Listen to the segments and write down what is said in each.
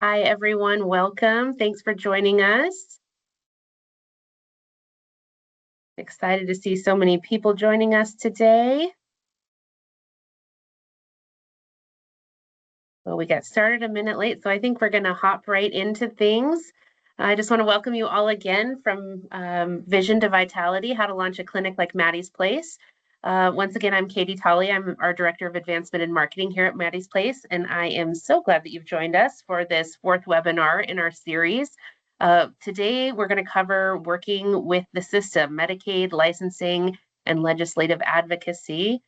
Hi, everyone. Welcome. Thanks for joining us. Excited to see so many people joining us today. Well, we got started a minute late, so I think we're going to hop right into things. I just want to welcome you all again from Vision to Vitality, how to launch a clinic like Maddie's Place. Once again, I'm Katie Tolley. I'm our Director of Advancement and Marketing here at Maddie's Place, and I am so glad that you've joined us for this fourth webinar in our series. Today, we're going to cover working with the system, Medicaid, licensing, and legislative advocacy.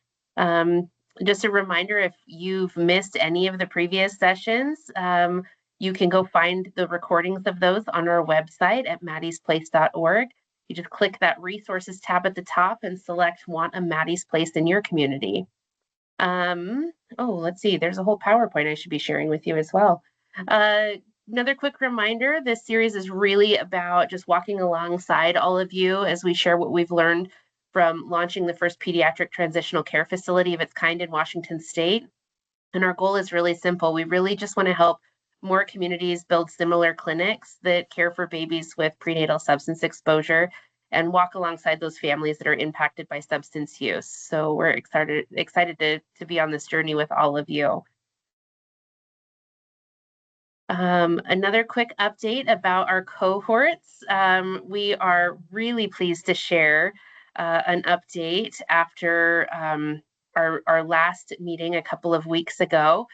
Just a reminder, if you've missed any of the previous sessions, you can go find the recordings of those on our website at maddiesplace.org. You just click that resources tab at the top and select want a Maddie's Place in your community. Let's see, there's a whole PowerPoint I should be sharing with you as well. Another quick reminder, this series is really about just walking alongside all of you as we share what we've learned from launching the first pediatric transitional care facility of its kind in Washington State. And our goal is really simple. We really just want to help more communities build similar clinics that care for babies with prenatal substance exposure and walk alongside those families that are impacted by substance use. So we're excited to be on this journey with all of you. Another quick update about our cohorts. We are really pleased to share an update after our last meeting a couple of weeks ago.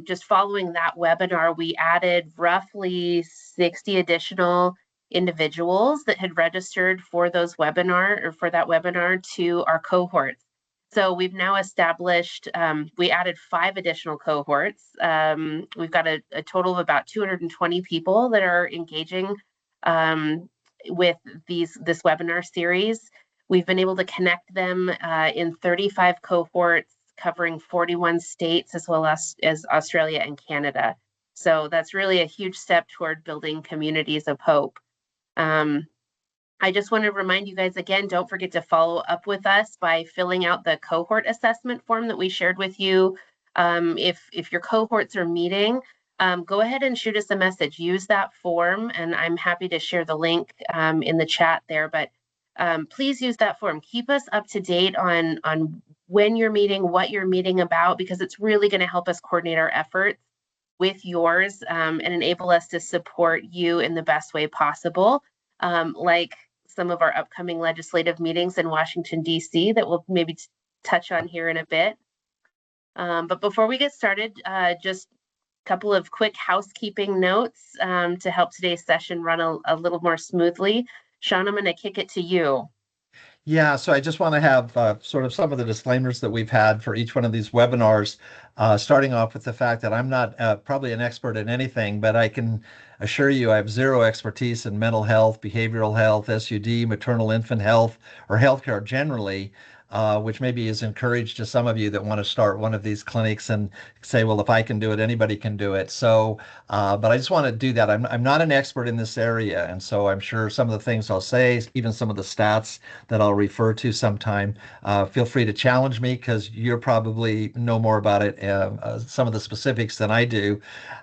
Just following that webinar, we added roughly 60 additional individuals that had registered for that webinar to our cohorts. So we've now established, we added 5 additional cohorts. We've got a total of about 220 people that are engaging with this webinar series. We've been able to connect them in 35 cohorts covering 41 states as well as Australia and Canada. So that's really a huge step toward building communities of hope. I just want to remind you guys again, don't forget to follow up with us by filling out the cohort assessment form that we shared with you. If your cohorts are meeting, go ahead and shoot us a message. Use that form, and I'm happy to share the link in the chat there. But please use that form. Keep us up to date on when you're meeting, what you're meeting about, because it's really going to help us coordinate our efforts with yours and enable us to support you in the best way possible. Like some of our upcoming legislative meetings in Washington, D.C. that we'll maybe touch on here in a bit. But before we get started, just a couple of quick housekeeping notes to help today's session run a little more smoothly. Sean, I'm going to kick it to you. Yeah, so I just want to have sort of some of the disclaimers that we've had for each one of these webinars, starting off with the fact that I'm not probably an expert in anything, but I can assure you I have zero expertise in mental health, behavioral health, SUD, maternal infant health, or healthcare generally. Which maybe is encouraged to some of you that want to start one of these clinics and say, well, if I can do it, anybody can do it. So, but I just want to do that. I'm not an expert in this area. And so I'm sure some of the things I'll say, even some of the stats that I'll refer to sometime, feel free to challenge me because you're probably know more about it, some of the specifics than I do.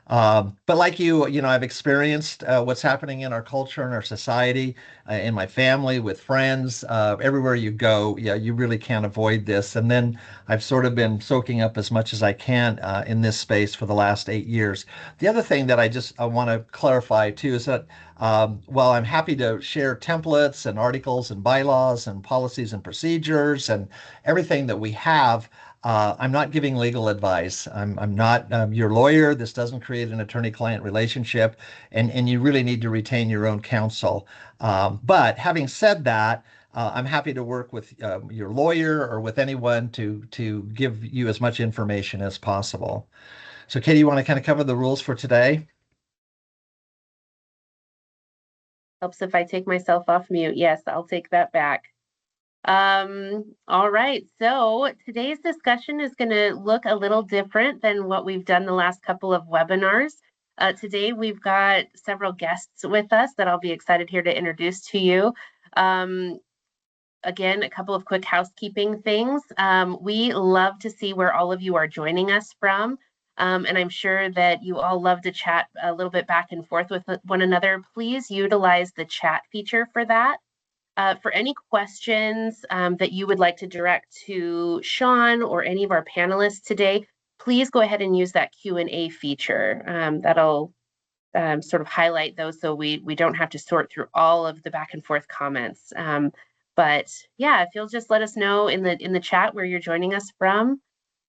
But like you know, I've experienced what's happening in our culture and our society, in my family, with friends, everywhere you go. Yeah, you really can't avoid this. And then I've sort of been soaking up as much as I can in this space for the last 8 years. The other thing that I want to clarify too is that while I'm happy to share templates and articles and bylaws and policies and procedures and everything that we have, I'm not giving legal advice. I'm not your lawyer. This doesn't create an attorney-client relationship, and you really need to retain your own counsel. But having said that, I'm happy to work with your lawyer or with anyone to give you as much information as possible. So, Katie, you want to kind of cover the rules for today? Helps if I take myself off mute. Yes, I'll take that back. All right, so today's discussion is going to look a little different than what we've done the last couple of webinars. Today, we've got several guests with us that I'll be excited here to introduce to you. Again, a couple of quick housekeeping things. We love to see where all of you are joining us from. And I'm sure that you all love to chat a little bit back and forth with one another. Please utilize the chat feature for that. For any questions that you would like to direct to Sean or any of our panelists today, please go ahead and use that Q&A feature. That'll sort of highlight those so we don't have to sort through all of the back and forth comments. But yeah, if you'll just let us know in the chat where you're joining us from,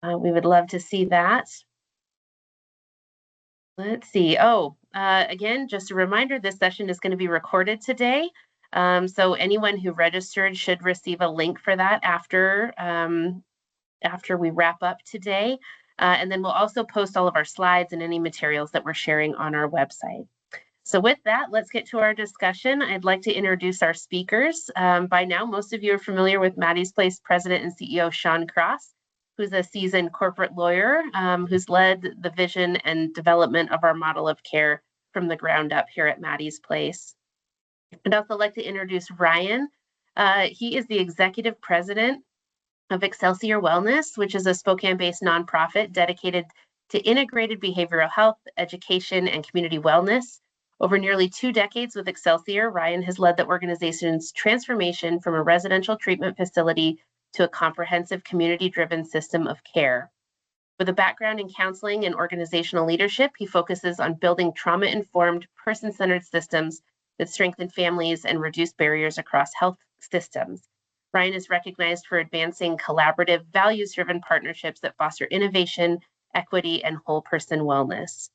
we would love to see that. Let's see. Again, just a reminder, this session is going to be recorded today. So anyone who registered should receive a link for that after we wrap up today. And then we'll also post all of our slides and any materials that we're sharing on our website. So with that, let's get to our discussion. I'd like to introduce our speakers. By now, most of you are familiar with Maddie's Place President and CEO Sean Cross, who's a seasoned corporate lawyer who's led the vision and development of our model of care from the ground up here at Maddie's Place. I'd also like to introduce Ryan. He is the executive president of Excelsior Wellness, which is a Spokane-based nonprofit dedicated to integrated behavioral health, education, and community wellness. Over nearly 2 decades with Excelsior, Ryan has led the organization's transformation from a residential treatment facility to a comprehensive community-driven system of care. With a background in counseling and organizational leadership, he focuses on building trauma-informed, person-centered systems that strengthen families and reduce barriers across health systems. Ryan is recognized for advancing collaborative, values-driven partnerships that foster innovation, equity, and whole person wellness.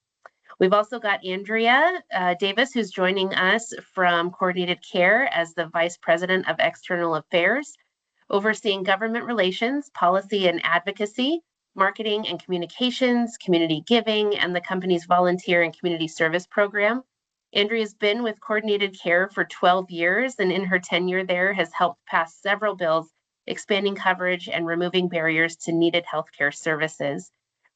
We've also got Andrea Davis, who's joining us from Coordinated Care as the Vice President of External Affairs, overseeing government relations, policy and advocacy, marketing and communications, community giving, and the company's volunteer and community service program. Andrea's been with Coordinated Care for 12 years, and in her tenure there has helped pass several bills expanding coverage and removing barriers to needed healthcare services.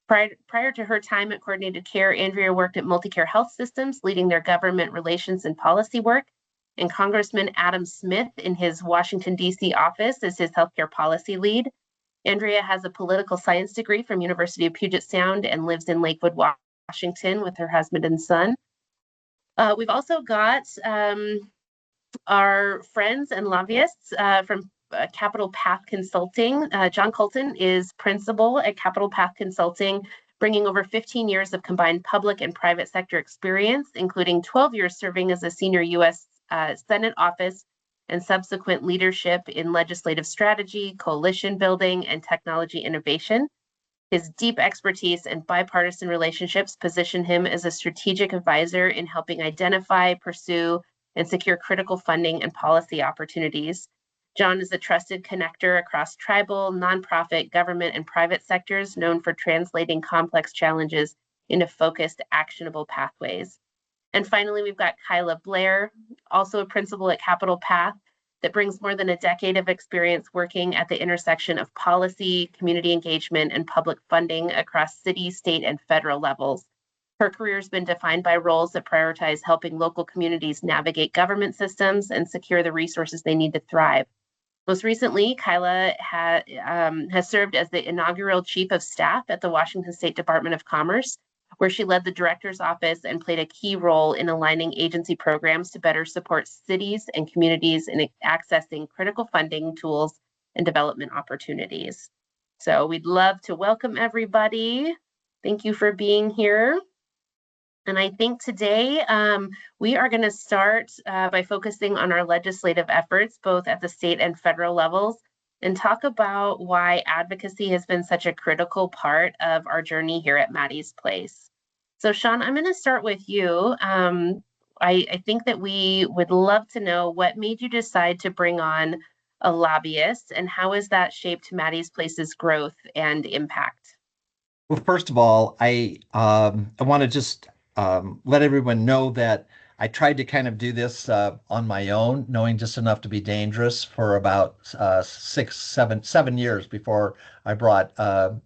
Prior to her time at Coordinated Care, Andrea worked at Multicare Health Systems, leading their government relations and policy work, and Congressman Adam Smith in his Washington, D.C. office as his healthcare policy lead. Andrea has a political science degree from University of Puget Sound and lives in Lakewood, Washington with her husband and son. We've also got our friends and lobbyists from Capital Path Consulting. John Colton is principal at Capital Path Consulting, bringing over 15 years of combined public and private sector experience, including 12 years serving as a senior U.S. Senate office and subsequent leadership in legislative strategy, coalition building, and technology innovation. His deep expertise and bipartisan relationships position him as a strategic advisor in helping identify, pursue, and secure critical funding and policy opportunities. John is a trusted connector across tribal, nonprofit, government, and private sectors, known for translating complex challenges into focused, actionable pathways. And finally, we've got Kyla Blair, also a principal at Capital Path, that brings more than a decade of experience working at the intersection of policy, community engagement, and public funding across city, state, and federal levels. Her career has been defined by roles that prioritize helping local communities navigate government systems and secure the resources they need to thrive. Most recently, Kyla has served as the inaugural Chief of Staff at the Washington State Department of Commerce, where she led the director's office and played a key role in aligning agency programs to better support cities and communities in accessing critical funding tools and development opportunities. So we'd love to welcome everybody. Thank you for being here. And I think today we are going to start by focusing on our legislative efforts, both at the state and federal levels, and talk about why advocacy has been such a critical part of our journey here at Maddie's Place. So Sean, I'm going to start with you. I think that we would love to know what made you decide to bring on a lobbyist, and how has that shaped Maddie's Place's growth and impact? Well, first of all, I want to just let everyone know that I tried to kind of do this on my own, knowing just enough to be dangerous for about 7 years before I brought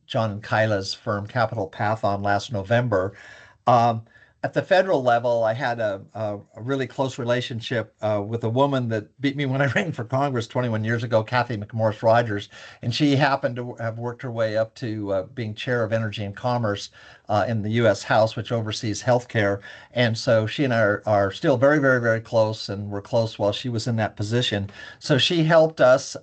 John and Kyla's firm Capital Path on last November. at the federal level, I had a really close relationship with a woman that beat me when I ran for Congress 21 years ago, Kathy McMorris Rogers, and she happened to have worked her way up to being chair of Energy and Commerce in the U.S. House, which oversees healthcare. And so she and I are still very, very, very close, and were close while she was in that position. So she helped us.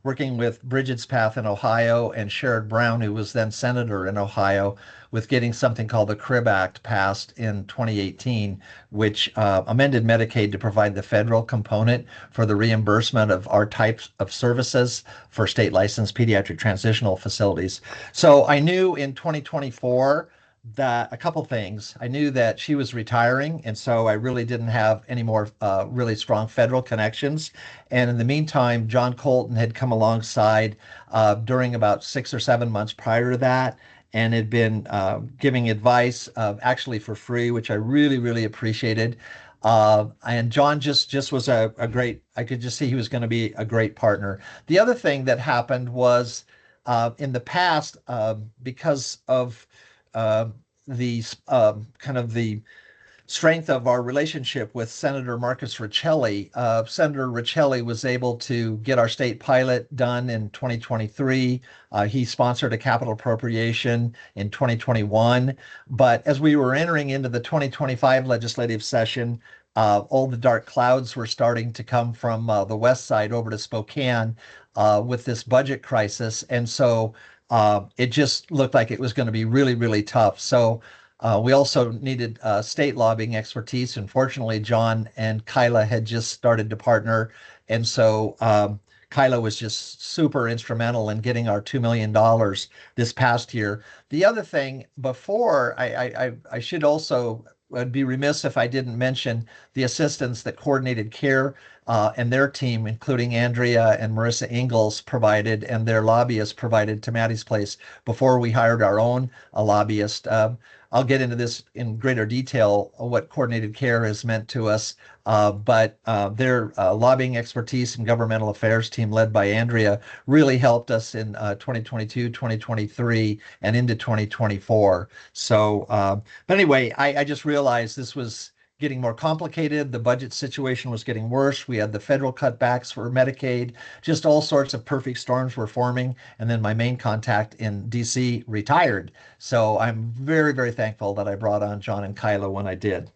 Working with Bridget's Path in Ohio and Sherrod Brown, who was then senator in Ohio, with getting something called the CRIB Act passed in 2018, which amended Medicaid to provide the federal component for the reimbursement of our types of services for state licensed pediatric transitional facilities. So I knew in 2024 that a couple things. I knew that she was retiring, and so I really didn't have any more really strong federal connections. And in the meantime, John Colton had come alongside during about 6 or 7 months prior to that, and had been giving advice actually for free, which I really, really appreciated. And John just was a great, I could just see he was going to be a great partner. The other thing that happened was in the past, because of uh, the kind of the strength of our relationship with Senator Marcus Riccelli. Senator Riccelli was able to get our state pilot done in 2023. He sponsored a capital appropriation in 2021. But as we were entering into the 2025 legislative session, all the dark clouds were starting to come from the west side over to Spokane with this budget crisis. And so it just looked like it was going to be really, really tough. So we also needed state lobbying expertise. And fortunately, John and Kyla had just started to partner. And so Kyla was just super instrumental in getting our $2 million this past year. The other thing, before I should also, I'd be remiss if I didn't mention the assistance that Coordinated Care and their team, including Andrea and Marissa Ingalls, provided, and their lobbyists provided to Maddie's Place before we hired our own lobbyist. I'll get into this in greater detail, what Coordinated Care has meant to us, but their lobbying expertise and governmental affairs team led by Andrea really helped us in 2022, 2023, and into 2024. So, but anyway, I just realized this was getting more complicated. The budget situation was getting worse. We had the federal cutbacks for Medicaid, just all sorts of perfect storms were forming. And then my main contact in DC retired. So I'm very, very thankful that I brought on John and Kyla when I did.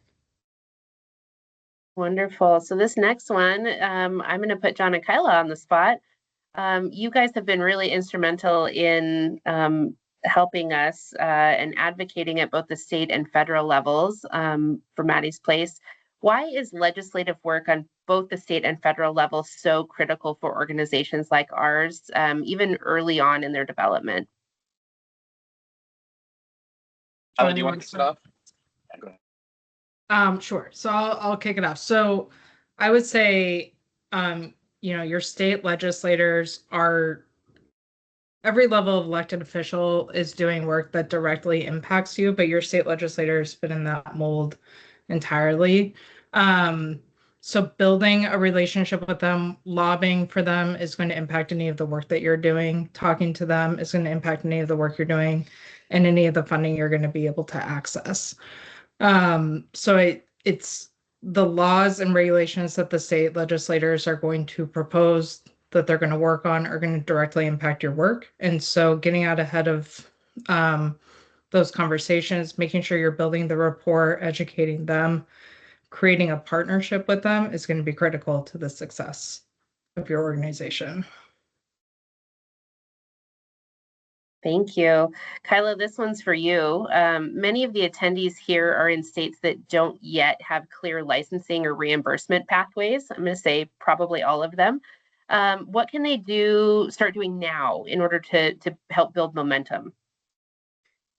Wonderful. So this next one, I'm going to put John and Kyla on the spot. You guys have been really instrumental in helping us and advocating at both the state and federal levels for Maddie's Place. Why is legislative work on both the state and federal levels so critical for organizations like ours, even early on in their development? Kyla, do you want to kick it off? Yeah, go ahead. Sure. So I'll kick it off. So I would say, your state legislators are, every level of elected official is doing work that directly impacts you, but your state legislators fit in that mold entirely. So building a relationship with them, lobbying for them is going to impact any of the work that you're doing. Talking to them is going to impact any of the work you're doing and any of the funding you're going to be able to access. So it's the laws and regulations that the state legislators are going to propose that they're going to work on are going to directly impact your work. And so getting out ahead of those conversations, making sure you're building the rapport, educating them, creating a partnership with them is going to be critical to the success of your organization. Thank you. Kyla, this one's for you. Many of the attendees here are in states that don't yet have clear licensing or reimbursement pathways. I'm going to say probably all of them. What can they start doing now in order to help build momentum?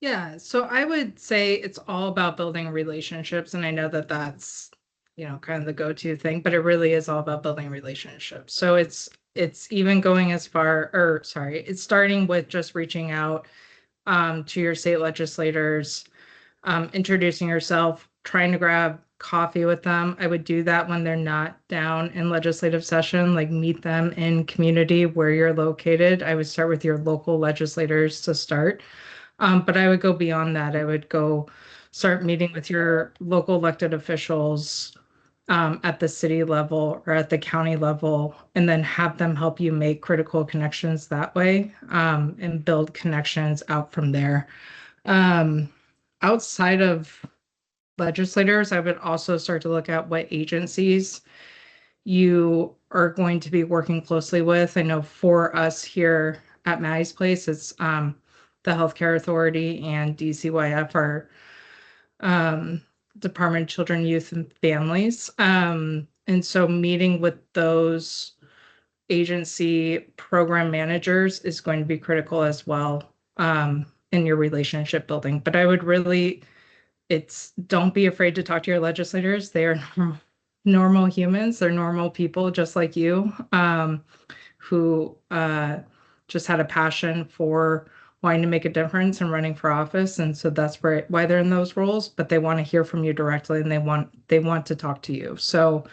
Yeah, so I would say it's all about building relationships. And I know that that's, kind of the go-to thing, but it really is all about building relationships. So it's even going as far, it's starting with just reaching out to your state legislators, introducing yourself, trying to grab coffee with them. I would do that when they're not down in legislative session, like meet them in community where you're located. I would start with your local legislators to start. But I would go beyond that. I would go start meeting with your local elected officials at the city level or at the county level, and then have them help you make critical connections that way, and build connections out from there. Outside of legislators, I would also start to look at what agencies you are going to be working closely with. I know for us here at Maddie's Place, it's the Healthcare Authority and DCYF, our Department of Children, Youth, and Families. And so meeting with those agency program managers is going to be critical as well, in your relationship building. But I would really, don't be afraid to talk to your legislators. They are normal humans. They're normal people just like you, who just had a passion for wanting to make a difference and running for office. And so that's why they're in those roles, but they want to hear from you directly, and they want to talk to you. So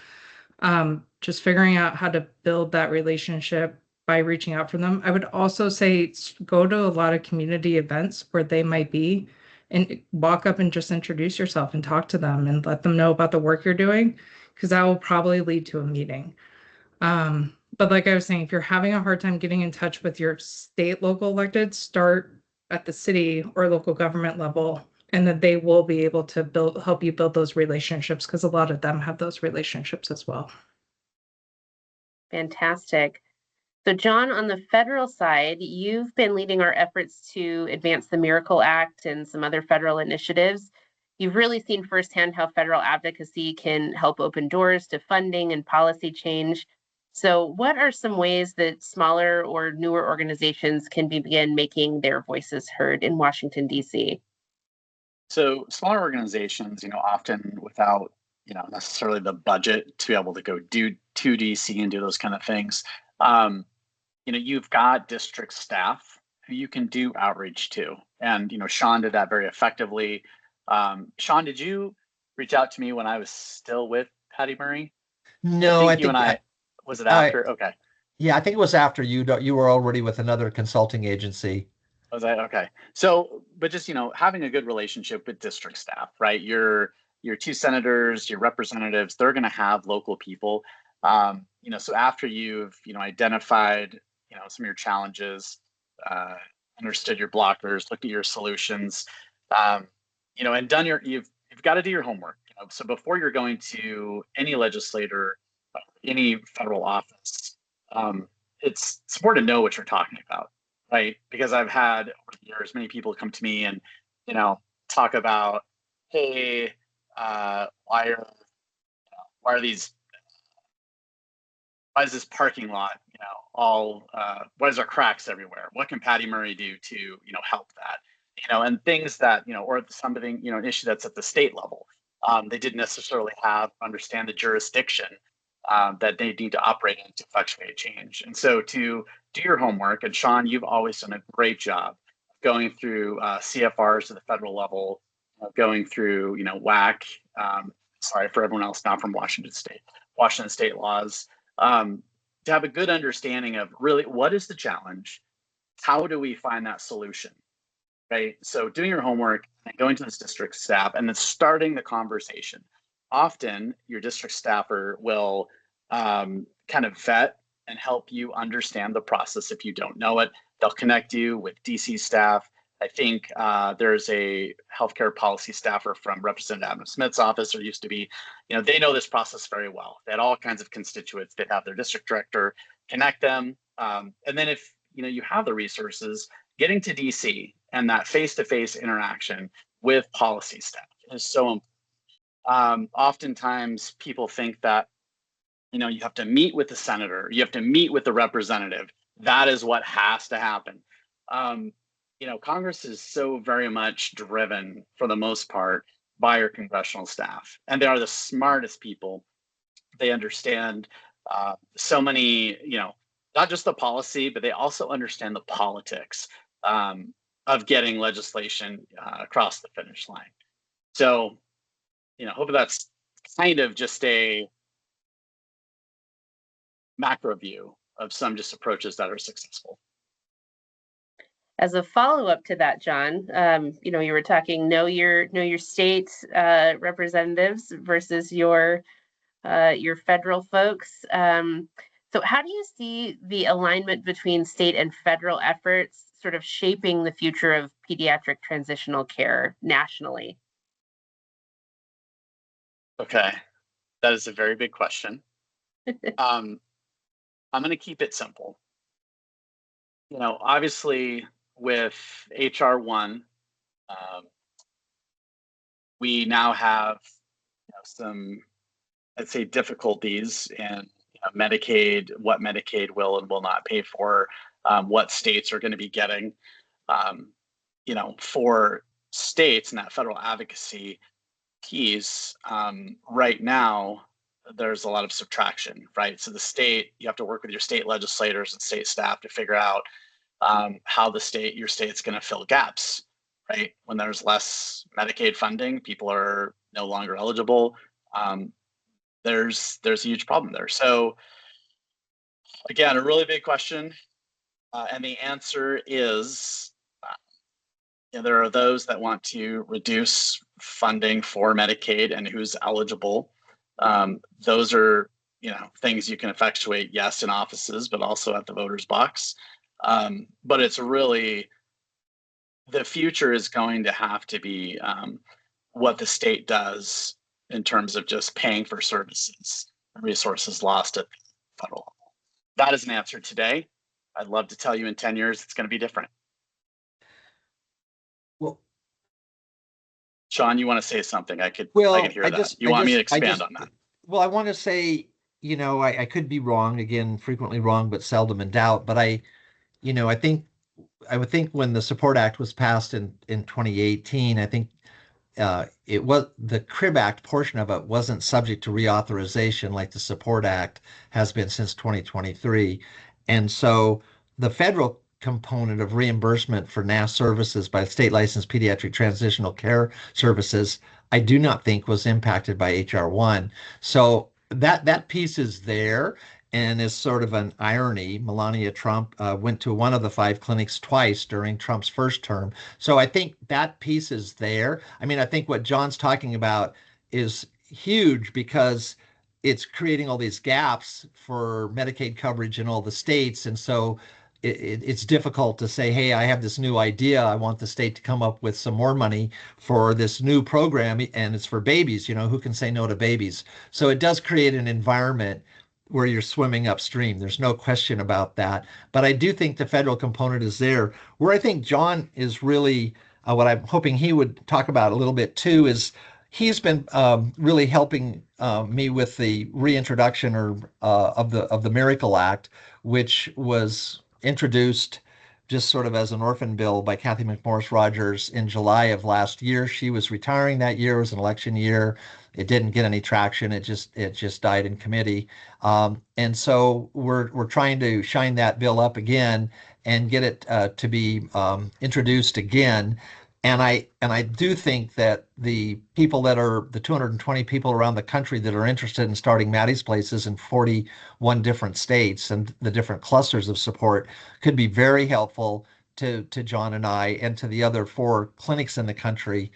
just figuring out how to build that relationship by reaching out for them. I would also say go to a lot of community events where they might be, and walk up and just introduce yourself and talk to them and let them know about the work you're doing, because that will probably lead to a meeting. But like I was saying, if you're having a hard time getting in touch with your state, local electeds, start at the city or local government level, and then they will be able to help you build those relationships, because a lot of them have those relationships as well. Fantastic. So John, on the federal side, you've been leading our efforts to advance the Miracle Act and some other federal initiatives. You've really seen firsthand how federal advocacy can help open doors to funding and policy change. So what are some ways that smaller or newer organizations can begin making their voices heard in Washington, D.C.? So smaller organizations, often without, necessarily the budget to be able to go to DC and do those kind of things, you've got district staff who you can do outreach to. And, Sean did that very effectively. Sean, did you reach out to me when I was still with Patty Murray? No, I think was it after? Okay. Yeah, I think it was after you were already with another consulting agency. Was I? Okay. So, but just, having a good relationship with district staff, right? Your 2 senators, your representatives, they're going to have local people. So after you've, identified, some of your challenges, understood your blockers, looked at your solutions, and done you've got to do your homework. So before you're going to any legislator, any federal office, it's important to know what you're talking about, right? Because I've had over the years many people come to me and talk about, hey, why is this parking lot all why is there cracks everywhere? What can Patty Murray do to help that? And things that or something an issue that's at the state level. They didn't necessarily understand the jurisdiction that they need to operate in to effectuate change. And so to do your homework, and Sean, you've always done a great job going through CFRs to the federal level, going through WAC. Sorry for everyone else not from Washington State laws. To have a good understanding of really what is the challenge, how do we find that solution, right? So doing your homework and going to this district staff and then starting the conversation. Often your district staffer will kind of vet and help you understand the process if you don't know it. They'll connect you with DC staff. I think there's a healthcare policy staffer from Representative Adam Smith's office, or used to be, they know this process very well. They had all kinds of constituents. They'd have their district director connect them. And then if, you have the resources, getting to DC and that face-to-face interaction with policy staff is so important. Oftentimes people think that, you have to meet with the senator, you have to meet with the representative. That is what has to happen. Congress is so very much driven, for the most part, by our congressional staff, and they are the smartest people. They understand so many, not just the policy, but they also understand the politics of getting legislation across the finish line. So, hopefully that's kind of just a macro view of some just approaches that are successful. as a follow-up to that, John, you were talking know your state representatives versus your federal folks. So how do you see the alignment between state and federal efforts sort of shaping the future of pediatric transitional care nationally? Okay, that is a very big question. I'm going to keep it simple. Obviously with HR1, we now have some, I'd say, difficulties in Medicaid, what Medicaid will and will not pay for, what states are going to be getting. For states and that federal advocacy piece, right now, there's a lot of subtraction, right? So the state, you have to work with your state legislators and state staff to figure out how your state's going to fill gaps, right? When there's less Medicaid funding, people are no longer eligible. There's a huge problem there. So again, a really big question, and the answer is there are those that want to reduce funding for Medicaid and who's eligible. Those are things you can effectuate, yes, in offices, but also at the voters box. But it's really, the future is going to have to be what the state does in terms of just paying for services, resources lost at the federal level. That is an answer today. I'd love to tell you in 10 years it's going to be different. Well, Sean, you want to say something? I could hear that. You want me to expand on that? Well, I want to say, I could be wrong, again, frequently wrong, but seldom in doubt. But I would think when the Support Act was passed in 2018, I think it was the CRIB Act portion of it wasn't subject to reauthorization like the Support Act has been since 2023. And so the federal component of reimbursement for NAS services by state licensed pediatric transitional care services, I do not think was impacted by HR1. So that piece is there. And as sort of an irony, Melania Trump went to one of the 5 clinics twice during Trump's first term. So I think that piece is there. I mean, I think what John's talking about is huge because it's creating all these gaps for Medicaid coverage in all the states. And so it's difficult to say, hey, I have this new idea. I want the state to come up with some more money for this new program. And it's for babies, who can say no to babies? So it does create an environment where you're swimming upstream. There's no question about that. But I do think the federal component is there. Where I think John is really, what I'm hoping he would talk about a little bit too, is he's been really helping me with the reintroduction of the Miracle Act, which was introduced just sort of as an orphan bill by Kathy McMorris Rogers in July of last year. She was retiring that year. It was an election year. It didn't get any traction. It just died in committee. And so we're trying to shine that bill up again and get it to be introduced again. And I do think that the people that are the 220 people around the country that are interested in starting Maddie's places in 41 different states and the different clusters of support could be very helpful to John and I and to the other 4 clinics in the country,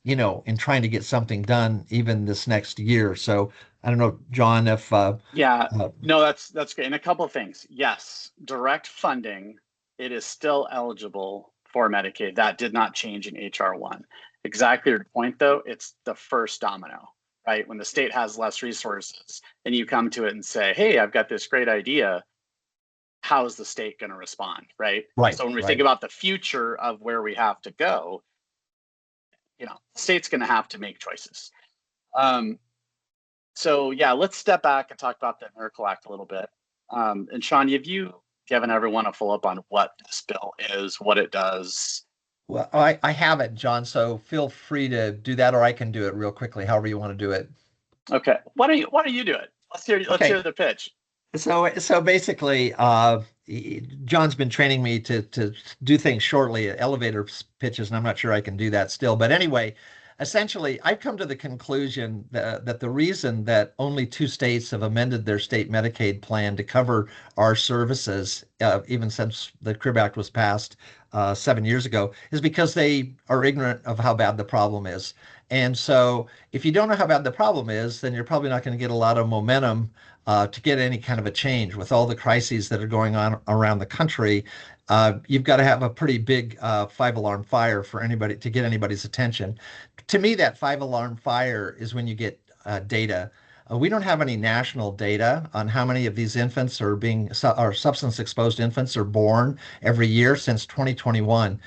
in trying to get something done even this next year. So I don't know, John, if no, that's great. And a couple of things. Yes, direct funding, it is still eligible for Medicaid. That did not change in HR1. Exactly your point, though, it's the first domino, right? When the state has less resources and you come to it and say, hey, I've got this great idea, how is the state going to respond, right? Right. So when we think about the future of where we have to go, the state's going to have to make choices. So yeah, let's step back and talk about the Miracle Act a little bit. And Sean, have you given everyone a follow-up on what this bill is, what it does? Well, I haven't, John, so feel free to do that, or I can do it real quickly, however you want to do it. Okay. Why don't you do it? Let's hear the pitch. So basically, John's been training me to do things shortly, elevator pitches, and I'm not sure I can do that still. But anyway, essentially, I've come to the conclusion that the reason that only 2 states have amended their state Medicaid plan to cover our services, even since the Crib Act was passed 7 years ago, is because they are ignorant of how bad the problem is. And so, if you don't know how bad the problem is, then you're probably not going to get a lot of momentum to get any kind of a change with all the crises that are going on around the country. You've got to have a pretty big five-alarm fire for anybody to get anybody's attention. To me, that five-alarm fire is when you get data. We don't have any national data on how many of these infants or substance exposed infants are born every year since 2021.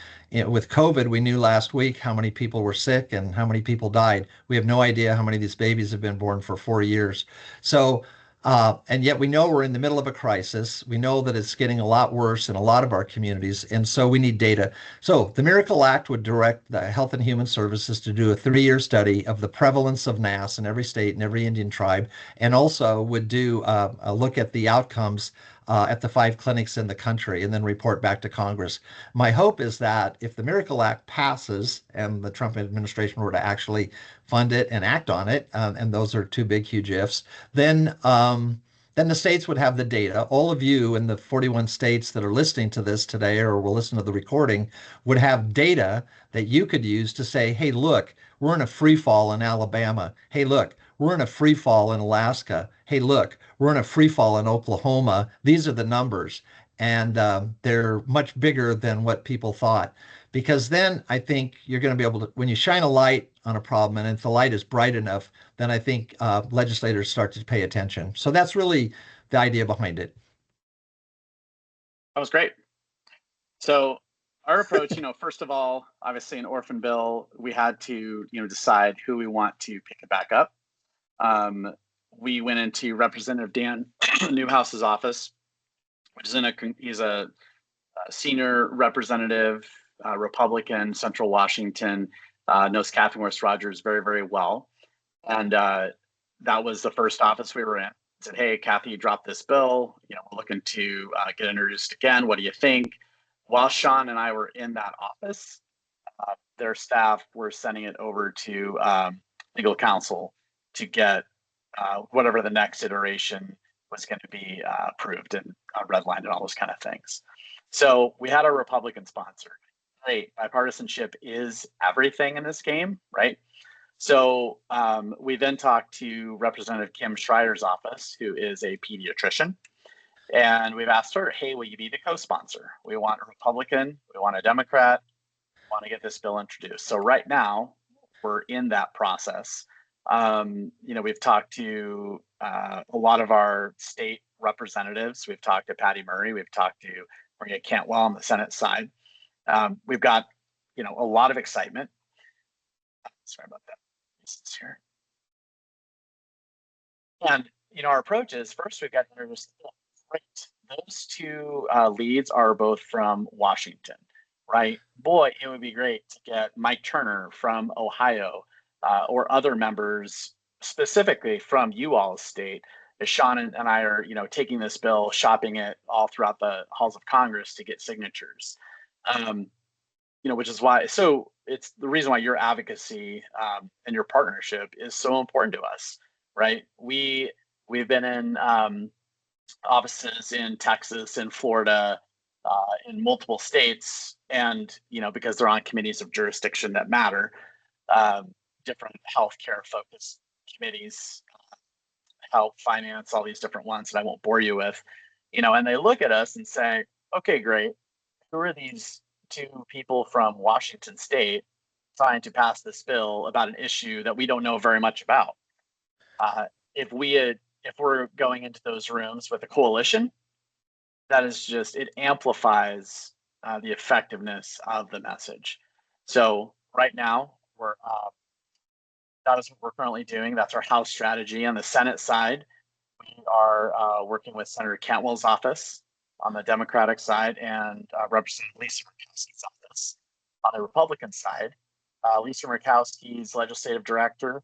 With COVID, we knew last week how many people were sick and how many people died. We have no idea how many of these babies have been born for 4 years. So, and yet we know we're in the middle of a crisis. We know that it's getting a lot worse in a lot of our communities. And so we need data. So the Miracle Act would direct the Health and Human Services to do a 3-year study of the prevalence of NAS in every state and every Indian tribe, and also would do a look at the outcomes at the 5 clinics in the country and then report back to Congress. My hope is that if the Miracle Act passes and the Trump administration were to actually fund it and act on it, and those are 2 big, huge ifs, then the states would have the data. All of you in the 41 states that are listening to this today or will listen to the recording would have data that you could use to say, hey, look, we're in a free fall in Alabama. Hey, look, we're in a free fall in Alaska. Hey, look, we're in a free fall in Oklahoma. These are the numbers. And they're much bigger than what people thought. Because then I think you're going to be able to, when you shine a light on a problem, and if the light is bright enough, then I think legislators start to pay attention. So that's really the idea behind it. That was great. So our approach, first of all, obviously an orphan bill, we had to, decide who we want to pick it back up. We went into Representative Dan Newhouse's office, which is he's a senior representative, Republican, Central Washington, knows Kathy Morris Rogers very, very well. And that was the first office we were in. Said, hey, Kathy, you dropped this bill. We're looking to get introduced again. What do you think? While Sean and I were in that office, their staff were sending it over to legal counsel to get whatever the next iteration was going to be approved and redlined and all those kind of things. So we had a Republican sponsor. Great, bipartisanship is everything in this game, right? So we then talked to Representative Kim Schreier's office, who is a pediatrician. And we've asked her, hey, will you be the co-sponsor? We want a Republican, we want a Democrat, we want to get this bill introduced. So right now, we're in that process. We've talked to a lot of our state representatives. We've talked to Patty Murray. We've talked to Maria Cantwell on the Senate side. We've got, a lot of excitement. Sorry about that. This is here. And, our approach is first we've got to introduce the bill. Great. Those 2 leads are both from Washington, right? Boy, it would be great to get Mike Turner from Ohio or other members specifically from you all's state. As Sean and I are, taking this bill, shopping it all throughout the halls of Congress to get signatures. Which is why, so it's the reason why your advocacy and your partnership is so important to us, right? We've been in offices in Texas, in Florida, in multiple states, and because they're on committees of jurisdiction that matter, different healthcare focused committees, health, finance, all these different ones that I won't bore you with, and they look at us and say, okay, great, who are these 2 people from Washington State trying to pass this bill about an issue that we don't know very much about? If we're going into those rooms with a coalition, that is just, it amplifies the effectiveness of the message. So right now, that is what we're currently doing. That's our House strategy. On the Senate side, we are working with Senator Cantwell's office on the Democratic side and Representative Lisa Murkowski's office. On the Republican side, Lisa Murkowski's legislative director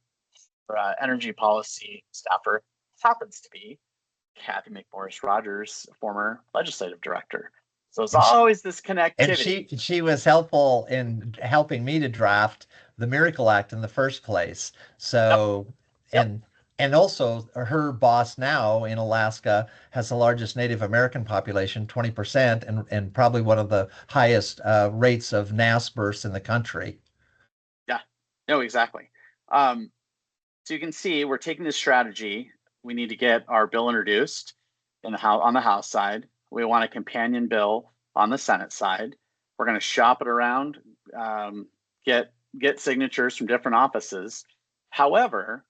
for energy policy staffer happens to be Kathy McMorris Rogers, former legislative director. So it's always this connectivity. And she was helpful in helping me to draft the Miracle Act in the first place. So, Yep. and also her boss now in Alaska has the largest Native American population, 20%, and probably one of the highest rates of NAS births in the country. Yeah, no, exactly. So you can see we're taking this strategy. We need to get our bill introduced in the house on the House side. We want a companion bill on the Senate side. We're going to shop it around, get signatures from different offices. However,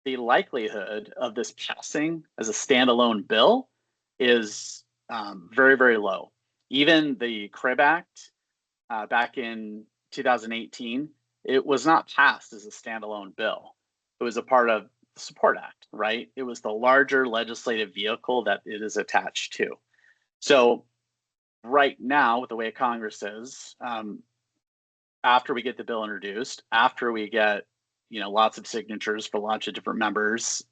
the likelihood of this passing as a standalone bill is very, very low. Even the CRIB Act back in 2018, it was not passed as a standalone bill. It was a part of the Support Act, right? It was the larger legislative vehicle that it is attached to. So right now, with the way Congress is, after we get the bill introduced, after we get lots of signatures for lots of different members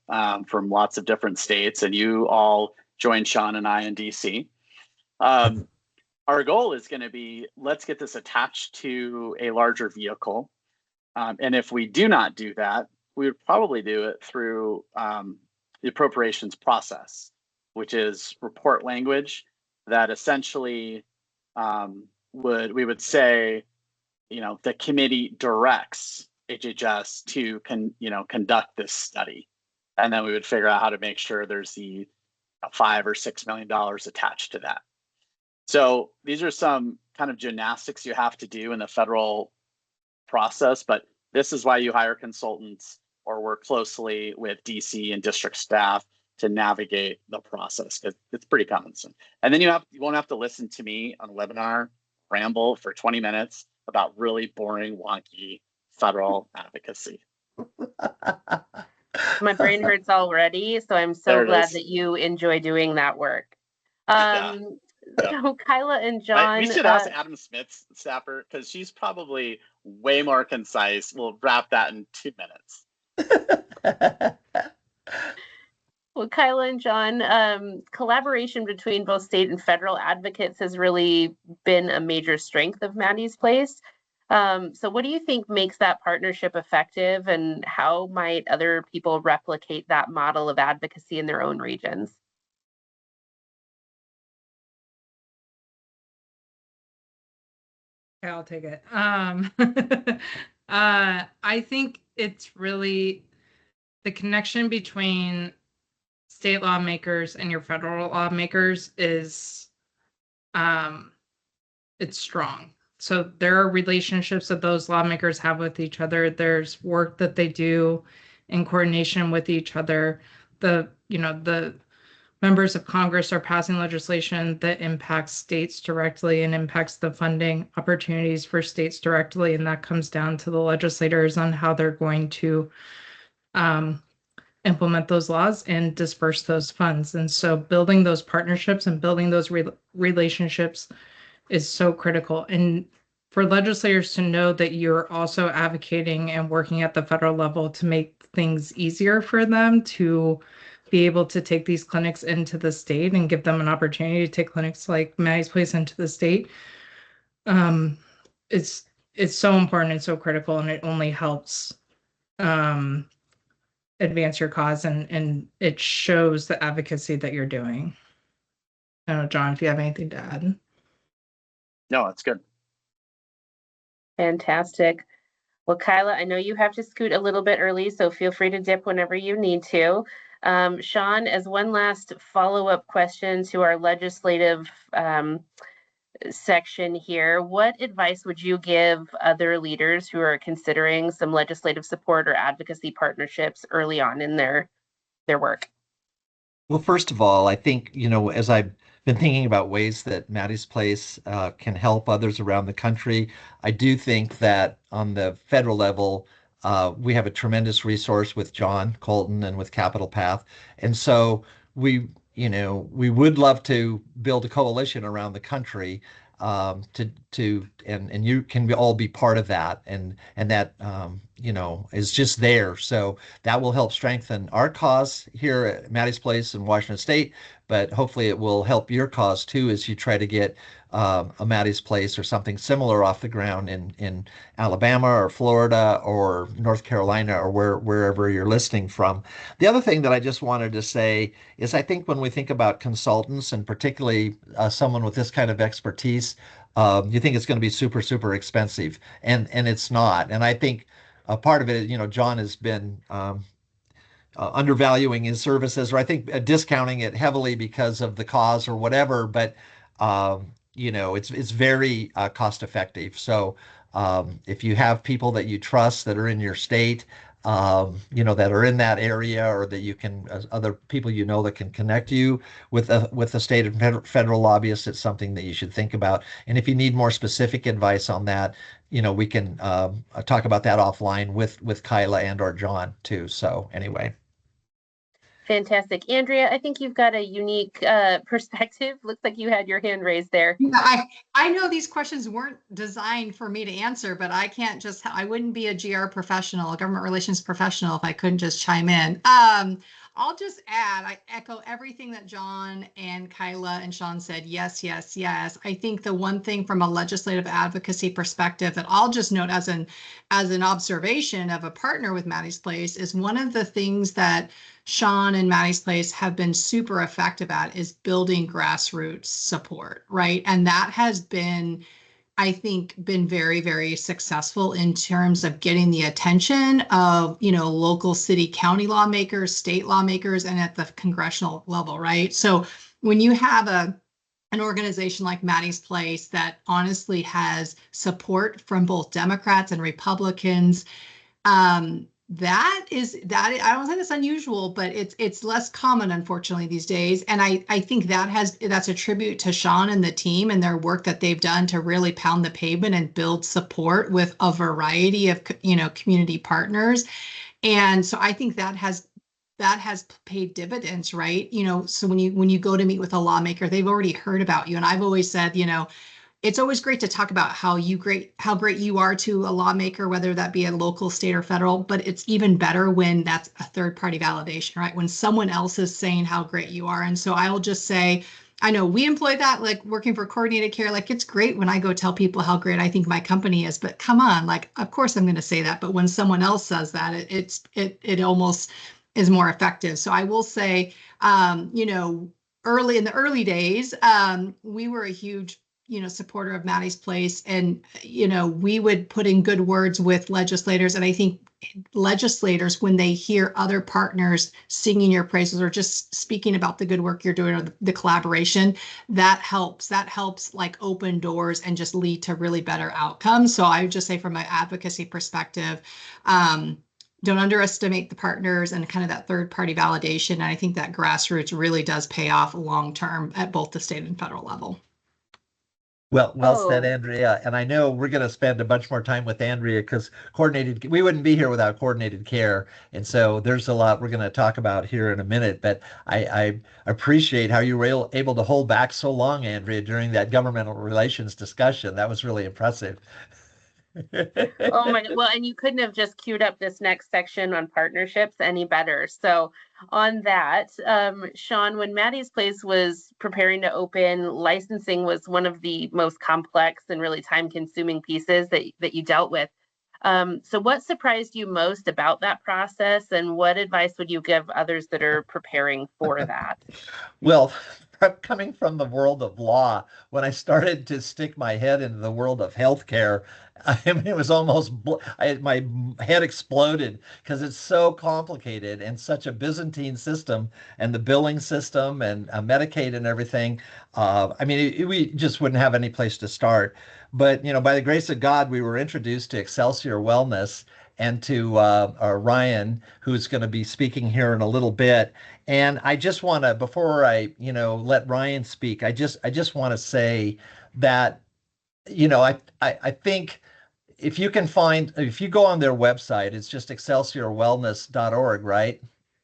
from lots of different states, and you all join Sean and I in DC, our goal is going to be, let's get this attached to a larger vehicle. And if we do not do that, we would probably do it through the appropriations process, which is report language that essentially we would say, the committee directs HHS to conduct this study, and then we would figure out how to make sure there's the $5 or $6 million attached to that. So these are some kind of gymnastics you have to do in the federal process, but this is why you hire consultants or work closely with DC and district staff to navigate the process, because it's pretty common sense. And then you won't have to listen to me on a webinar ramble for 20 minutes about really boring, wonky federal advocacy. My brain hurts already, so I'm so glad that you enjoy doing that work. So Kyla and John, we should ask Adam Smith's staffer, because she's probably way more concise. We'll wrap that in 2 minutes. Well, Kyla and John, collaboration between both state and federal advocates has really been a major strength of Maddie's Place. So what do you think makes that partnership effective, and how might other people replicate that model of advocacy in their own regions? Okay, I'll take it. I think it's really the connection between state lawmakers and your federal lawmakers is it's strong. So there are relationships that those lawmakers have with each other. There's work that they do in coordination with each other. The members of Congress are passing legislation that impacts states directly and impacts the funding opportunities for states directly. And that comes down to the legislators on how they're going to implement those laws and disperse those funds. And so building those partnerships and building those relationships is so critical. And for legislators to know that you're also advocating and working at the federal level to make things easier for them to be able to take these clinics into the state and give them an opportunity to take clinics like Maddie's Place into the state. It's so important and so critical, and it only helps advance your cause, and it shows the advocacy that you're doing. I don't know, John, if you have anything to add. No, that's good. Fantastic. Well, Kyla, I know you have to scoot a little bit early, so feel free to dip whenever you need to. Sean, as one last follow-up question to our legislative section here, what advice would you give other leaders who are considering some legislative support or advocacy partnerships early on in their work? Well, first of all, I think, as I've been thinking about ways that Maddie's Place can help others around the country, I do think that on the federal level, we have a tremendous resource with John Colton and with Capital Path. And so we would love to build a coalition around the country and you can all be part of that, and that is just there. So that will help strengthen our cause here at Maddie's Place in Washington State, but hopefully it will help your cause too as you try to get a Maddie's Place or something similar off the ground in Alabama or Florida or North Carolina or wherever you're listening from. The other thing that I just wanted to say is I think when we think about consultants and particularly someone with this kind of expertise, you think it's going to be super, super expensive, and it's not. And I think a part of it, John has been undervaluing his services, or I think discounting it heavily because of the cause or whatever. But it's very cost effective. So if you have people that you trust that are in your state, that are in that area, or that you can, other people that can connect you with the state and federal lobbyists, it's something that you should think about. And if you need more specific advice on that, we can talk about that offline with Kyla and or John too. So anyway. Fantastic. Andrea, I think you've got a unique perspective. Looks like you had your hand raised there. Yeah, I know these questions weren't designed for me to answer, but I wouldn't be a GR professional, a government relations professional, if I couldn't just chime in. I'll just add, I echo everything that John and Kyla and Sean said. Yes, yes, yes. I think the one thing from a legislative advocacy perspective that I'll just note as an observation of a partner with Maddie's Place is one of the things that Sean and Maddie's Place have been super effective at is building grassroots support, right? And that has been, I think, been very, very successful in terms of getting the attention of, local city, county lawmakers, state lawmakers, and at the congressional level, right? So when you have an organization like Maddie's Place that honestly has support from both Democrats and Republicans, that I don't think it's unusual, but it's less common, unfortunately, these days. And I think that's a tribute to Sean and the team and their work that they've done to really pound the pavement and build support with a variety of community partners. And so I think that has paid dividends, right? So when you go to meet with a lawmaker, they've already heard about you. And I've always said, it's always great to talk about how great you are to a lawmaker, whether that be a local, state, or federal, but it's even better when that's a third party validation, right? When someone else is saying how great you are. And so I will just say, I know we employ that, like working for coordinated care, like it's great when I go tell people how great I think my company is, but come on, like, of course I'm going to say that. But when someone else says that, it almost is more effective. So I will say, early in the early days, we were a huge supporter of Maddie's Place, and we would put in good words with legislators. And I think legislators, when they hear other partners singing your praises or just speaking about the good work you're doing or the collaboration, that helps like open doors and just lead to really better outcomes. So I would just say from an advocacy perspective, don't underestimate the partners and kind of that third party validation. And I think that grassroots really does pay off long term at both the state and federal level. Well said, Andrea. And I know we're going to spend a bunch more time with Andrea because we wouldn't be here without coordinated care. And so there's a lot we're going to talk about here in a minute. But I appreciate how you were able to hold back so long, Andrea, during that governmental relations discussion. That was really impressive. Oh my God. Well, and you couldn't have just queued up this next section on partnerships any better. So on that, Sean, when Maddie's Place was preparing to open, licensing was one of the most complex and really time-consuming pieces that you dealt with. So what surprised you most about that process, and what advice would you give others that are preparing for that? Well, coming from the world of law, when I started to stick my head into the world of healthcare, I mean, it was almost, my head exploded because it's so complicated and such a Byzantine system, and the billing system and Medicaid and everything. I mean, we just wouldn't have any place to start. But, by the grace of God, we were introduced to Excelsior Wellness and to Ryan, who's going to be speaking here in a little bit. And I just want to, before I, let Ryan speak, I just want to say that, I think if you go on their website, it's just excelsiorwellness.org, right?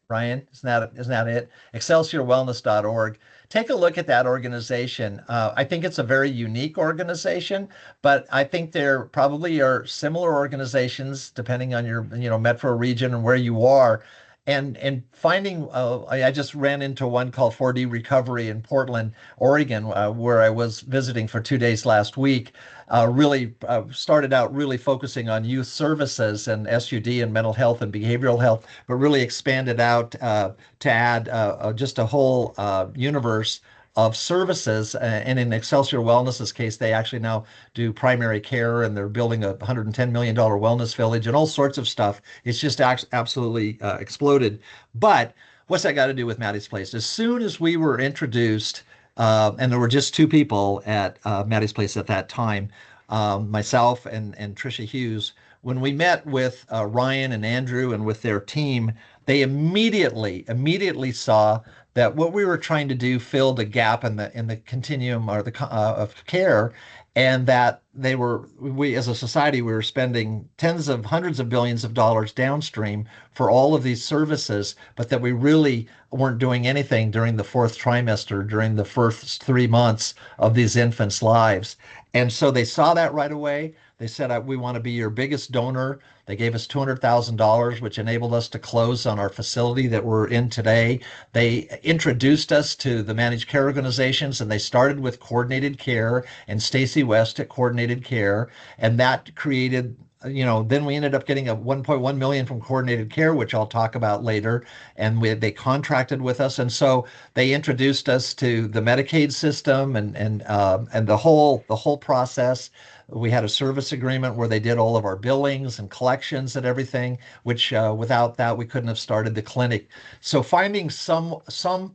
Ryan, isn't that it? excelsiorwellness.org. take a look at that organization. I think it's a very unique organization, but I think there probably are similar organizations depending on your, metro region and where you are. And finding, I just ran into one called 4D Recovery in Portland, Oregon, where I was visiting for 2 days last week. Really started out really focusing on youth services and SUD and mental health and behavioral health, but really expanded out to add just a whole universe of services. And in Excelsior Wellness's case, they actually now do primary care, and they're building a $110 million wellness village and all sorts of stuff. It's just absolutely exploded. But what's that got to do with Maddie's Place? As soon as we were introduced, and there were just two people at Maddie's Place at that time, myself and Trisha Hughes. When we met with Ryan and Andrew and with their team, they immediately saw that what we were trying to do filled a gap in the continuum or the of care, and that we as a society, we were spending tens of hundreds of billions of dollars downstream for all of these services, but that we really weren't doing anything during the fourth trimester, during the first 3 months of these infants' lives. And so they saw that right away. They said, we want to be your biggest donor. They gave us $200,000, which enabled us to close on our facility that we're in today. They introduced us to the managed care organizations, and they started with coordinated care and Stacy West at coordinated care. And that created, then we ended up getting a 1.1 million from coordinated care, which I'll talk about later. And they contracted with us. And so they introduced us to the Medicaid system and the whole process. We had a service agreement where they did all of our billings and collections and everything, which without that, we couldn't have started the clinic. So finding some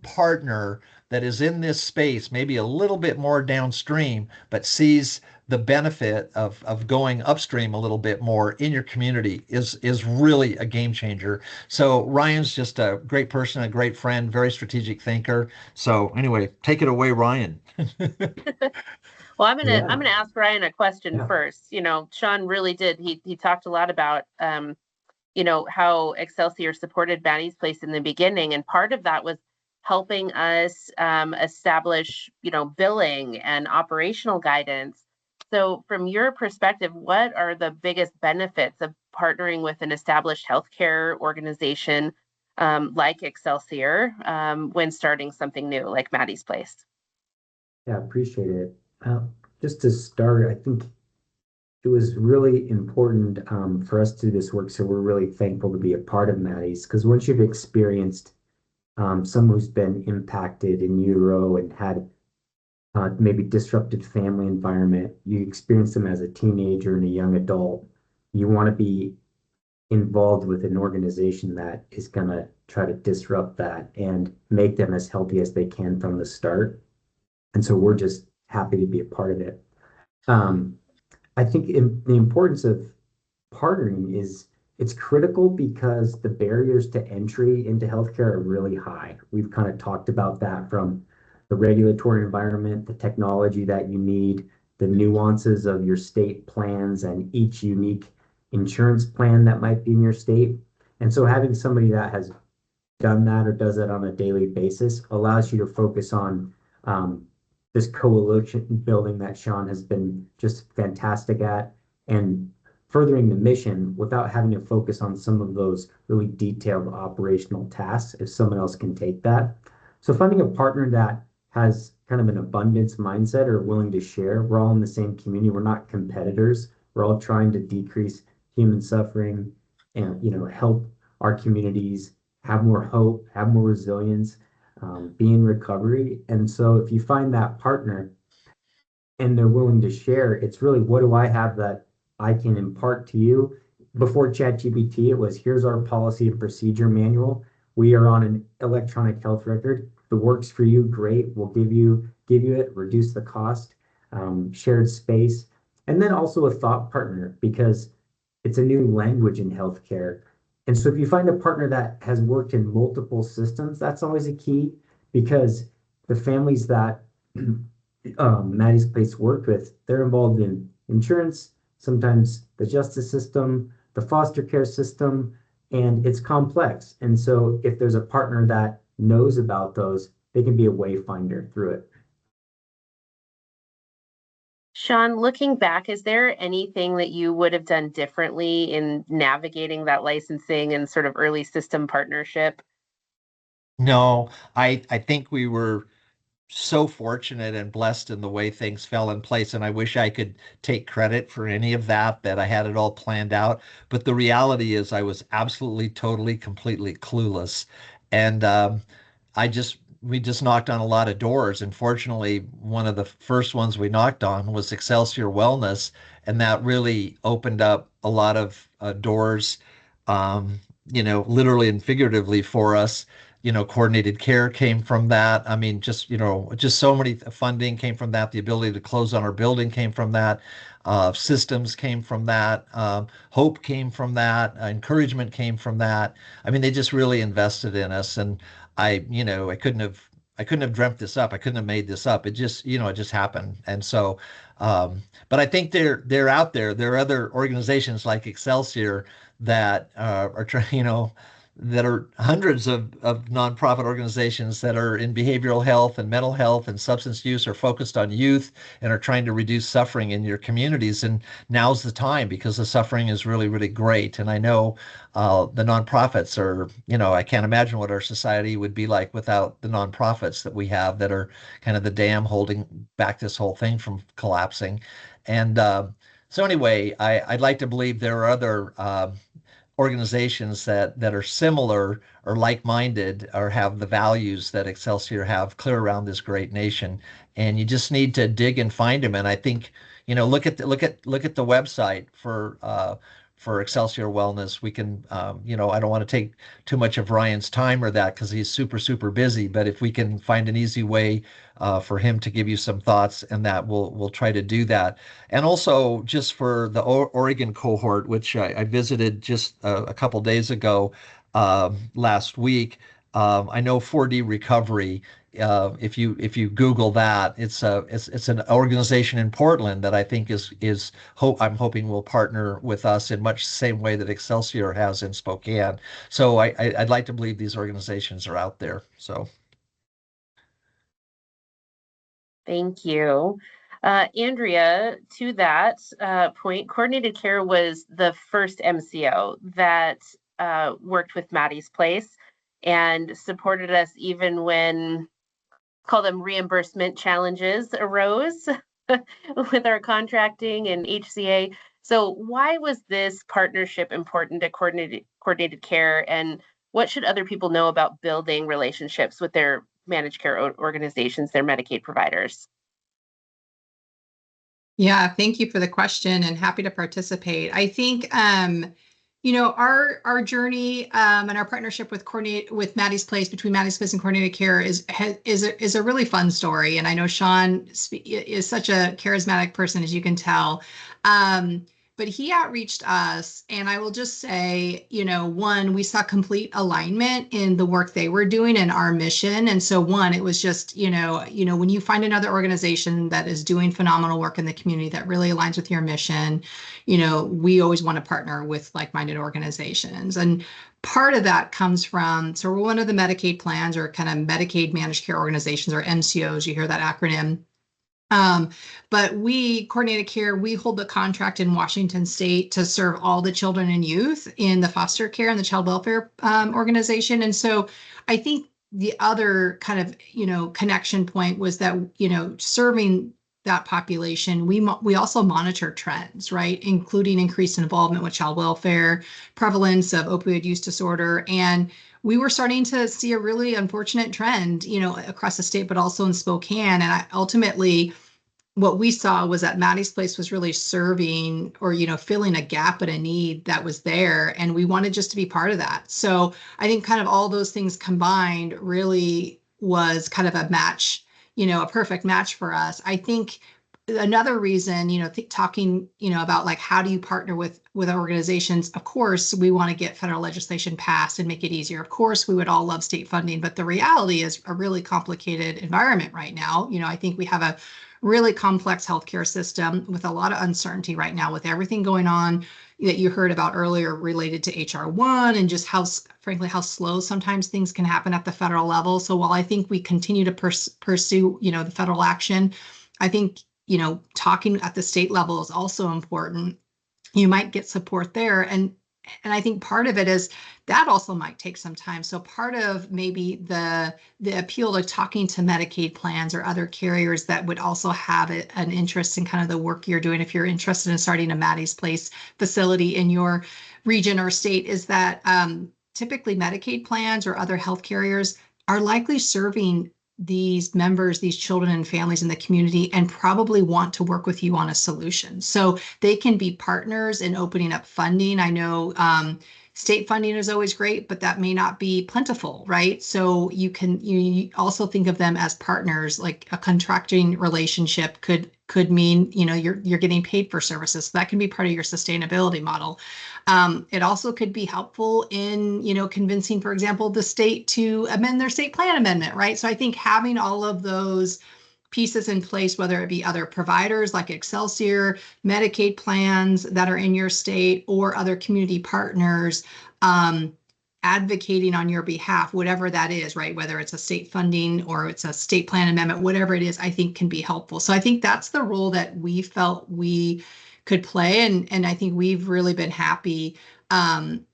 partner that is in this space, maybe a little bit more downstream, but sees the benefit of going upstream a little bit more in your community is really a game changer. So Ryan's just a great person, a great friend, very strategic thinker. So anyway, take it away, Ryan. Well, I'm gonna ask Ryan a question first. Sean really did. He talked a lot about how Excelsior supported Maddie's Place in the beginning, and part of that was helping us establish billing and operational guidance. So from your perspective, what are the biggest benefits of partnering with an established healthcare organization like Excelsior when starting something new like Maddie's Place? Yeah, appreciate it. Just to start, I think it was really important for us to do this work. So we're really thankful to be a part of Maddie's, because once you've experienced someone who's been impacted in utero and had maybe disrupted family environment, you experience them as a teenager and a young adult, you want to be involved with an organization that is going to try to disrupt that and make them as healthy as they can from the start. And so we're just happy to be a part of it. I think the importance of partnering is it's critical because the barriers to entry into healthcare are really high. We've kind of talked about that, from the regulatory environment, the technology that you need, the nuances of your state plans and each unique insurance plan that might be in your state. And so having somebody that has done that or does it on a daily basis allows you to focus on this coalition building that Sean has been just fantastic at, and furthering the mission without having to focus on some of those really detailed operational tasks if someone else can take that. So finding a partner that has kind of an abundance mindset or willing to share. We're all in the same community. We're not competitors. We're all trying to decrease human suffering and help our communities have more hope, have more resilience, be in recovery. And so if you find that partner and they're willing to share, it's really, what do I have that I can impart to you? Before ChatGPT, it was, here's our policy and procedure manual. We are on an electronic health record. If it works for you, great. We'll give you it, reduce the cost, shared space, and then also a thought partner, because it's a new language in healthcare. And so if you find a partner that has worked in multiple systems, that's always a key, because the families that Maddie's Place worked with, they're involved in insurance, sometimes the justice system, the foster care system, and it's complex. And so if there's a partner that knows about those, they can be a wayfinder through it. Sean, looking back, is there anything that you would have done differently in navigating that licensing and sort of early system partnership? No, I think we were so fortunate and blessed in the way things fell in place. And I wish I could take credit for any of that, that I had it all planned out. But the reality is, I was absolutely, totally, completely clueless. And we just knocked on a lot of doors. And fortunately, one of the first ones we knocked on was Excelsior Wellness. And that really opened up a lot of doors, literally and figuratively for us. Coordinated care came from that. I mean, just so many funding came from that. The ability to close on our building came from that. Systems came from that. Hope came from that. Encouragement came from that. I mean, they just really invested in us, and I couldn't have dreamt this up. I couldn't have made this up. It just happened. And so, but I think they're out there. There are other organizations like Excelsior that are trying, that are hundreds of nonprofit organizations that are in behavioral health and mental health and substance use, are focused on youth and are trying to reduce suffering in your communities. And now's the time, because the suffering is really, really great. And I know the nonprofits are, I can't imagine what our society would be like without the nonprofits that we have, that are kind of the dam holding back this whole thing from collapsing. And so anyway, I'd like to believe there are other organizations that are similar or like-minded, or have the values that Excelsior have, clear around this great nation. And you just need to dig and find them. And I think, look at the website for Excelsior Wellness. We can, I don't want to take too much of Ryan's time or that, because he's super, super busy. But if we can find an easy way for him to give you some thoughts, and that we'll try to do that. And also, just for the Oregon cohort, which I visited just a couple days ago, last week. I know 4D Recovery. If you Google that, it's an organization in Portland that I think I'm hoping will partner with us in much the same way that Excelsior has in Spokane. So I'd like to believe these organizations are out there. So. Thank you. Andrea, to that point, Coordinated Care was the first MCO that worked with Maddie's Place and supported us even when, call them, reimbursement challenges arose with our contracting and HCA. So why was this partnership important to Coordinated Care, and what should other people know about building relationships with their managed care organizations, their Medicaid providers? Yeah, thank you for the question, and happy to participate. I think our journey and our partnership with Maddie's Place, between Maddie's Place and Coordinated Care, is a really fun story. And I know Sean is such a charismatic person, as you can tell. But he outreached us, and I will just say, one, we saw complete alignment in the work they were doing and our mission. And so one, it was just, when you find another organization that is doing phenomenal work in the community that really aligns with your mission, we always want to partner with like-minded organizations. And part of that comes from, so we're one of the Medicaid plans, or kind of Medicaid managed care organizations, or MCOs, you hear that acronym. But Coordinated Care, we hold the contract in Washington State to serve all the children and youth in the foster care and the child welfare organization. And so I think the other kind of, connection point was that, serving that population, we also monitor trends, right? Including increased involvement with child welfare, prevalence of opioid use disorder. And we were starting to see a really unfortunate trend, across the state, but also in Spokane. And ultimately, what we saw was that Maddie's Place was really serving, or, filling a gap and a need that was there. And we wanted just to be part of that. So I think kind of all those things combined really was kind of a match, a perfect match for us. I think another reason, talking, about like, how do you partner with organizations? Of course, we want to get federal legislation passed and make it easier. Of course, we would all love state funding, but the reality is a really complicated environment right now. I think we have a really complex healthcare system with a lot of uncertainty right now with everything going on that you heard about earlier related to HR1 and just how, frankly, how slow sometimes things can happen at the federal level. So while I think we continue to pursue, the federal action, I think, talking at the state level is also important. You might get support there. And I think part of it is that also might take some time. So part of maybe the appeal to talking to Medicaid plans or other carriers that would also have an interest in kind of the work you're doing, if you're interested in starting a Maddie's Place facility in your region or state, is that typically Medicaid plans or other health carriers are likely serving these members, these children and families in the community, and probably want to work with you on a solution. So they can be partners in opening up funding. I know state funding is always great, but that may not be plentiful, right? So you also think of them as partners. Like a contracting relationship could mean, you're getting paid for services. So that can be part of your sustainability model. It also could be helpful in, convincing, for example, the state to amend their state plan amendment, right? So I think having all of those pieces in place, whether it be other providers like Excelsior, Medicaid plans that are in your state, or other community partners advocating on your behalf, whatever that is, right? Whether it's a state funding or it's a state plan amendment, whatever it is, I think can be helpful. So I think that's the role that we felt we could play. And I think we've really been happy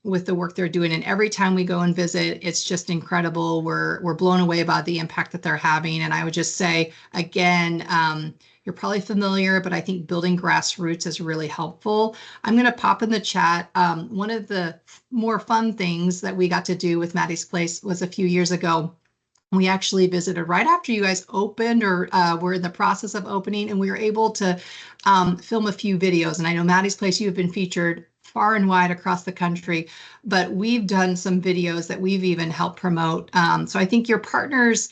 with the work they're doing. And every time we go and visit, it's just incredible. We're blown away by the impact that they're having. And I would just say, again, you're probably familiar, but I think building grassroots is really helpful. I'm going to pop in the chat. One of the more fun things that we got to do with Maddie's Place was a few years ago. We actually visited right after you guys opened or were in the process of opening, and we were able to film a few videos. And I know Maddie's Place, you have been featured far and wide across the country, but we've done some videos that we've even helped promote. So I think your partners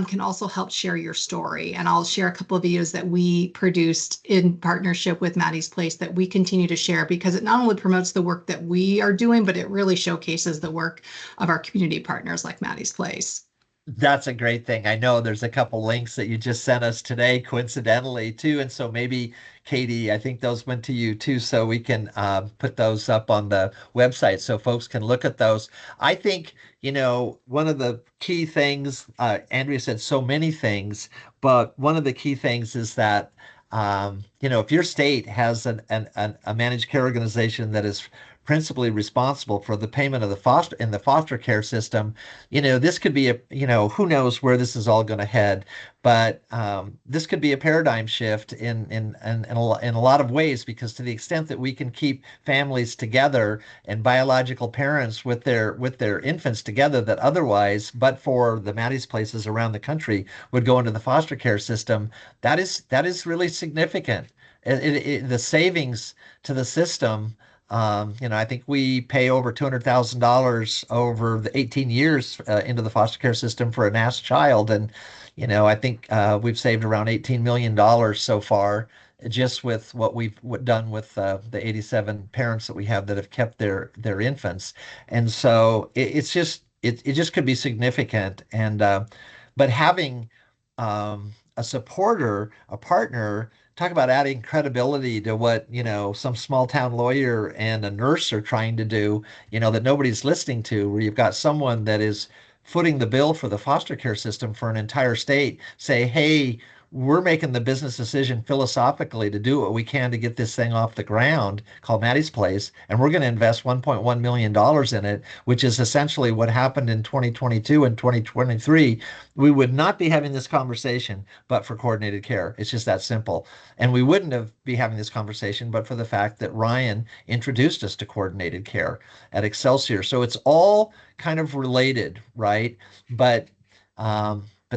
can also help share your story. And I'll share a couple of videos that we produced in partnership with Maddie's Place that we continue to share, because it not only promotes the work that we are doing, but it really showcases the work of our community partners like Maddie's Place. That's a great thing. I know there's a couple links that you just sent us today, coincidentally, too. And so maybe, Katie, I think those went to you too, so we can put those up on the website so folks can look at those. I think, one of the key things, Andrea said so many things, but one of the key things is that, if your state has a managed care organization that is principally responsible for the payment of the foster care system, this could be who knows where this is all going to head, but this could be a paradigm shift in a lot of ways, because to the extent that we can keep families together and biological parents with their infants together that otherwise, but for the Maddie's Places around the country, would go into the foster care system, that is really significant. The savings to the system. I think we pay over $200,000 over the 18 years into the foster care system for a NAS child. And, I think we've saved around $18 million so far, just with what we've done with the 87 parents that we have that have kept their infants. And so it just could be significant. And, but having a supporter, a partner, talk about adding credibility to what, some small town lawyer and a nurse are trying to do, that nobody's listening to, where you've got someone that is footing the bill for the foster care system for an entire state, say, hey, we're making the business decision philosophically to do what we can to get this thing off the ground called Maddie's Place, and we're going to invest $1.1 million in it, which is essentially what happened in 2022 and 2023. We would not be having this conversation but for coordinated care. It's just that simple. And we wouldn't be having this conversation but for the fact that Ryan introduced us to coordinated care at Excelsior. So it's all kind of related, right? But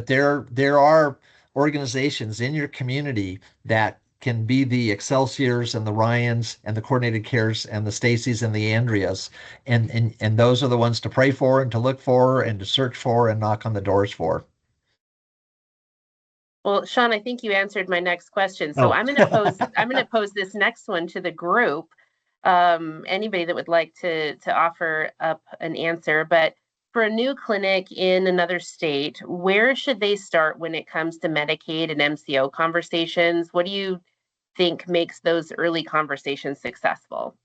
there are organizations in your community that can be the Excelsiors and the Ryans and the Coordinated Cares and the Stacys and the Andreas. And those are the ones to pray for and to look for and to search for and knock on the doors for. Well, Sean, I think you answered my next question. So I'm going to pose this next one to the group. Anybody that would like to offer up an answer, but for a new clinic in another state, where should they start when it comes to Medicaid and MCO conversations? What do you think makes those early conversations successful?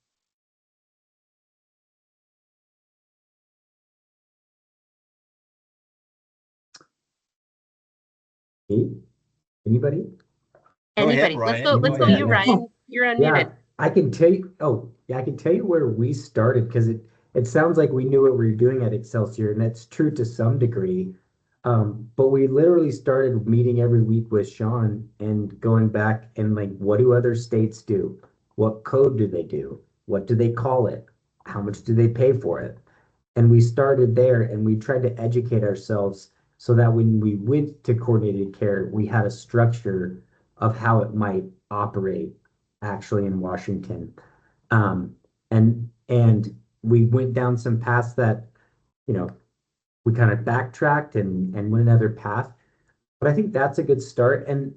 Anybody? Go ahead, Anybody? Let's go. Ryan. Let's Oh, go. yeah, You, yeah. Ryan. You're unmuted. Yeah, I can tell you. Oh, yeah, I can tell you where we started because it sounds like we knew what we were doing at Excelsior, and that's true to some degree. But we literally started meeting every week with Sean and going back and like, what do other states do? What code do they do? What do they call it? How much do they pay for it? And we started there and we tried to educate ourselves so that when we went to coordinated care, we had a structure of how it might operate actually in Washington. And we went down some paths that, you know, we kind of backtracked and went another path. But I think that's a good start. And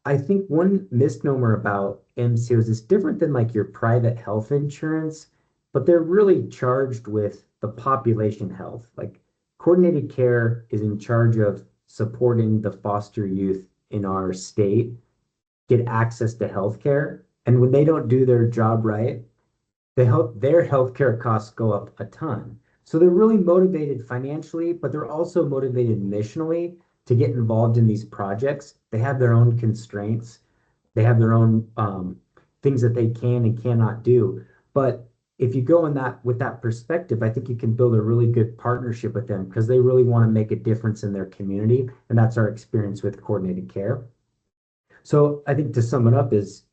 I think one misnomer about MCOs is different than like your private health insurance, but they're really charged with the population health. Like coordinated care is in charge of supporting the foster youth in our state get access to health care. And when they don't do their job right, their healthcare costs go up a ton. So they're really motivated financially, but they're also motivated missionally to get involved in these projects. They have their own constraints. They have their own things that they can and cannot do. But if you go in that with that perspective, I think you can build a really good partnership with them because they really want to make a difference in their community. And that's our experience with coordinated care. So I think to sum it up is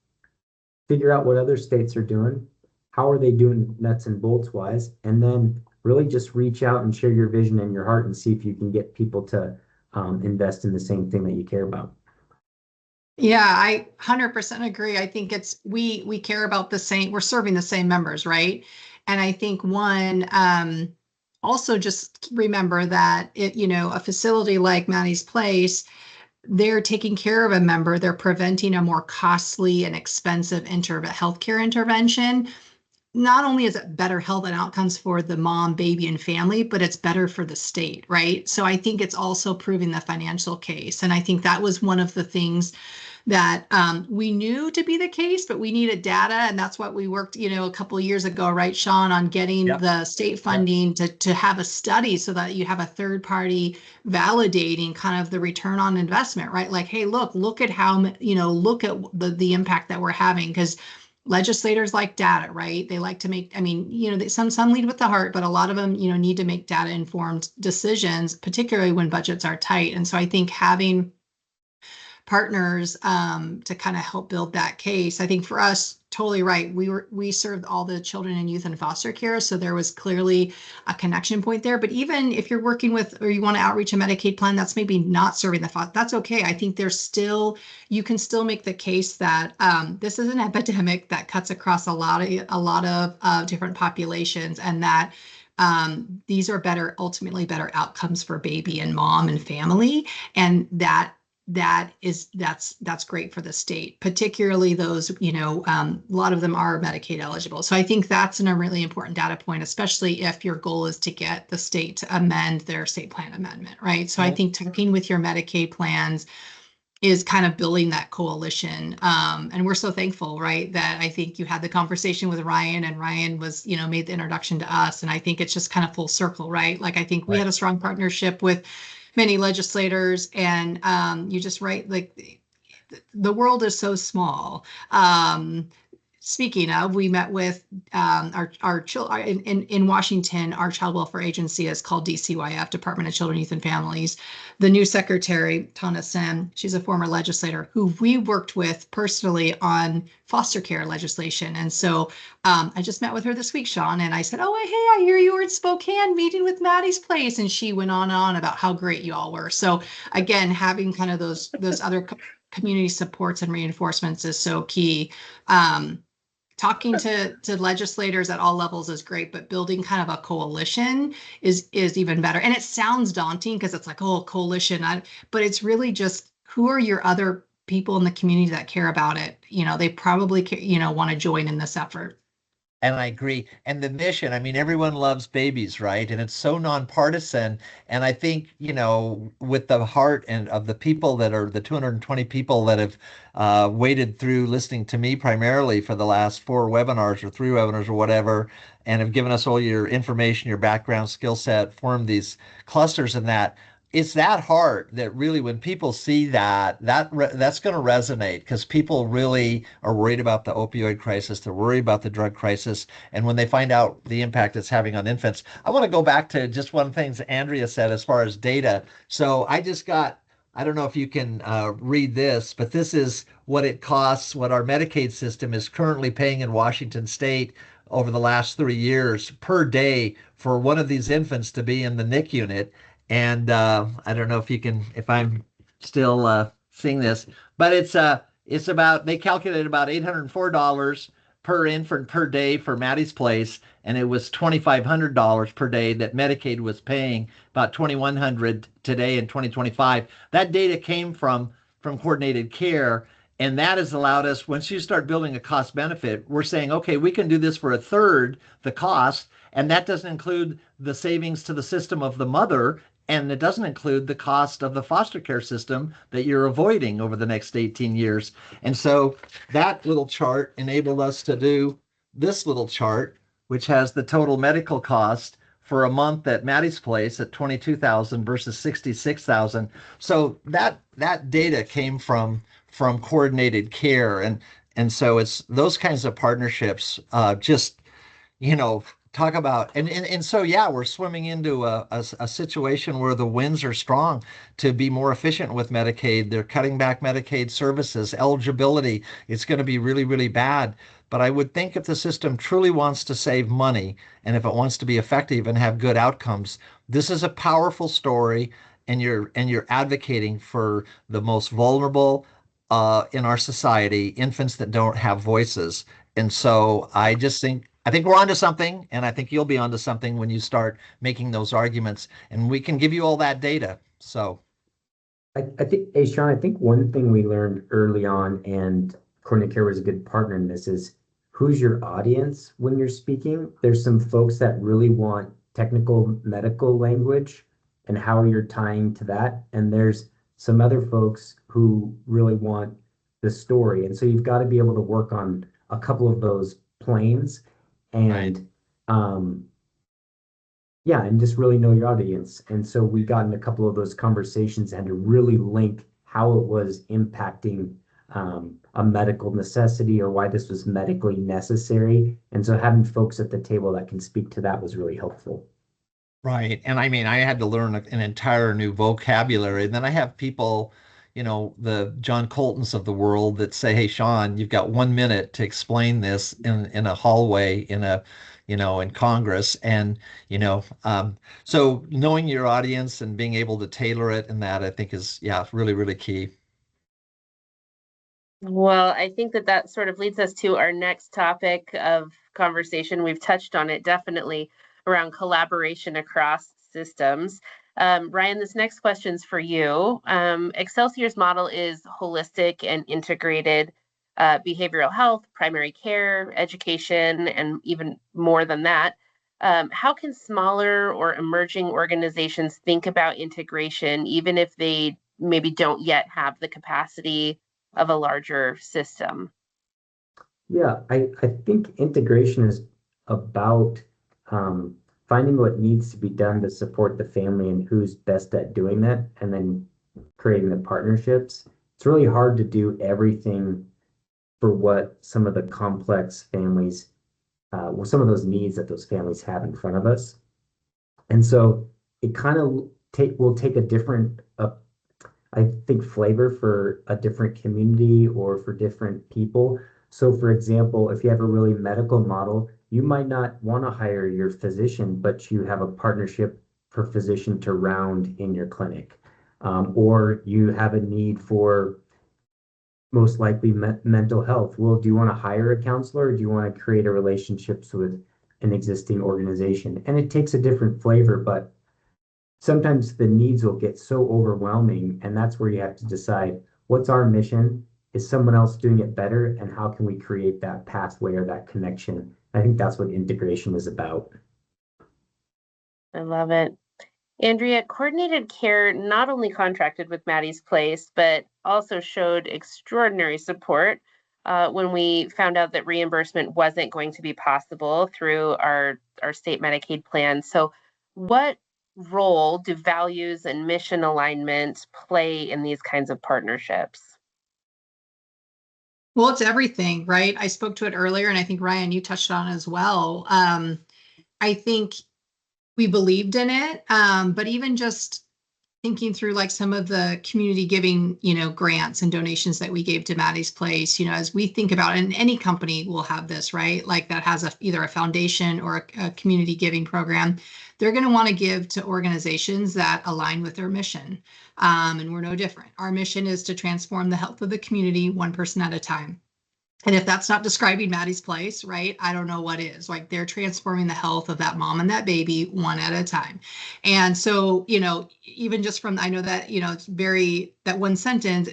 figure out what other states are doing, how are they doing nuts and bolts wise, and then really just reach out and share your vision and your heart and see if you can get people to invest in the same thing that you care about. Yeah, I 100% agree. I think it's we care about the same, we're serving the same members, right? And I think one also just remember that a facility like Maddie's Place, they're taking care of a member, they're preventing a more costly and expensive healthcare intervention. Not only is it better health and outcomes for the mom, baby, and family, but it's better for the state, right? So I think it's also proving the financial case. And I think that was one of the things that we knew to be the case, but we needed data. And that's what we worked, a couple of years ago, right, Sean, on getting the state funding to have a study so that you have a third party validating kind of the return on investment, right? Like, hey, look at how, look at the impact that we're having, because legislators like data, right? They like to make, some lead with the heart, but a lot of them, need to make data informed decisions, particularly when budgets are tight. And so I think having partners to kind of help build that case. I think for us, totally right. We served all the children and youth in foster care, so there was clearly a connection point there. But even if you're working with or you want to outreach a Medicaid plan that's maybe not serving that's okay. I think you can still make the case that this is an epidemic that cuts across a lot of different populations, and that these are ultimately better outcomes for baby and mom and family, and that's great for the state, particularly those, a lot of them are Medicaid eligible. So I think that's a really important data point, especially if your goal is to get the state to amend their state plan amendment, right? So I think talking with your Medicaid plans is kind of building that coalition. And we're so thankful, right, that I think you had the conversation with Ryan, and Ryan was, made the introduction to us. And I think it's just kind of full circle, right? Like, I think we had a strong partnership with many legislators, and you just like the world is so small. Speaking of, we met with our children in Washington. Our child welfare agency is called DCYF, Department of Children, Youth, and Families. The new secretary, Tana Sen, she's a former legislator who we worked with personally on foster care legislation. And so I just met with her this week, Sean, and I said, "Oh, hey, I hear you were in Spokane meeting with Maddie's Place," and she went on and on about how great you all were. So again, having kind of those other community supports and reinforcements is so key. Talking to legislators at all levels is great, but building kind of a coalition is even better. And it sounds daunting because it's like, oh, coalition, but it's really just who are your other people in the community that care about it? They probably want to join in this effort. And I agree. And the mission, I mean, everyone loves babies, right? And it's so nonpartisan. And I think, with the heart and of the people that are the 220 people that have waded through listening to me primarily for the last 4 webinars or 3 webinars or whatever, and have given us all your information, your background, skill set, formed these clusters and that. It's that heart that really, when people see that's going to resonate because people really are worried about the opioid crisis. They're worried about the drug crisis. And when they find out the impact it's having on infants, I want to go back to just one thing that Andrea said as far as data. So I don't know if you can read this, but this is what it costs, what our Medicaid system is currently paying in Washington State over the last 3 years per day for one of these infants to be in the NIC unit. And I don't know if I'm still seeing this, but it's about, they calculated about $804 per infant per day for Maddie's place, and it was $2,500 per day that Medicaid was paying, about $2,100 today in 2025. That data came from coordinated care, and that has allowed us, once you start building a cost benefit, we're saying, okay, we can do this for a third the cost, and that doesn't include the savings to the system of the mother, and it doesn't include the cost of the foster care system that you're avoiding over the next 18 years. And so that little chart enabled us to do this little chart, which has the total medical cost for a month at Maddie's place at 22,000 versus 66,000. So that data came from coordinated care, and so it's those kinds of partnerships. Just talk about, and so yeah, we're swimming into a situation where the winds are strong to be more efficient with Medicaid. They're cutting back Medicaid services, eligibility. It's going to be really, really bad. But I would think if the system truly wants to save money and if it wants to be effective and have good outcomes, this is a powerful story, and you're advocating for the most vulnerable in our society, infants that don't have voices. And so I think we're onto something, and I think you'll be onto something when you start making those arguments, and we can give you all that data. So I think, hey, Sean, I think one thing we learned early on, and Coordinate Care was a good partner in this, is who's your audience when you're speaking. There's some folks that really want technical medical language and how you're tying to that. And there's some other folks who really want the story. And so you've got to be able to work on a couple of those planes and yeah, and just really know your audience. And so we got in a couple of those conversations and to really link how it was impacting a medical necessity or why this was medically necessary. And so having folks at the table that can speak to that was really helpful. right. And I mean, I had to learn an entire new vocabulary. And then I have people, the John Coltons of the world that say, hey, Sean, you've got 1 minute to explain this in a hallway, in Congress. And, so knowing your audience and being able to tailor it and that I think is, yeah, really, really key. Well, I think that sort of leads us to our next topic of conversation. We've touched on it definitely around collaboration across systems. Ryan, this next question's for you. Excelsior's model is holistic and integrated behavioral health, primary care, education, and even more than that. How can smaller or emerging organizations think about integration, even if they maybe don't yet have the capacity of a larger system? Yeah, I think integration is about finding what needs to be done to support the family and who's best at doing that, and then creating the partnerships. It's really hard to do everything for what some of the complex families, some of those needs that those families have in front of us. And so it kind of will take a different, I think, flavor for a different community or for different people. So for example, if you have a really medical model, you might not want to hire your physician, but you have a partnership for physician to round in your clinic. Or you have a need for most likely mental health. Well, do you want to hire a counselor, or do you want to create a relationships with an existing organization? And it takes a different flavor, but sometimes the needs will get so overwhelming, and that's where you have to decide what's our mission, is someone else doing it better, and how can we create that pathway or that connection I think that's what integration is about. I love it. Andrea, coordinated care not only contracted with Maddie's Place, but also showed extraordinary support when we found out that reimbursement wasn't going to be possible through our state Medicaid plan. So, what role do values and mission alignment play in these kinds of partnerships? Well, it's everything, right? I spoke to it earlier, and I think Ryan, you touched on it as well. I think we believed in it, but even just thinking through like some of the community giving, grants and donations that we gave to Maddie's Place, as we think about, and any company will have this, right? Like that has either a foundation or a community giving program. They're going to want to give to organizations that align with their mission. And we're no different. Our mission is to transform the health of the community one person at a time. And if that's not describing Maddie's Place, right, I don't know what is. Like they're transforming the health of that mom and that baby one at a time. And so, even just from, I know that, it's very, that one sentence,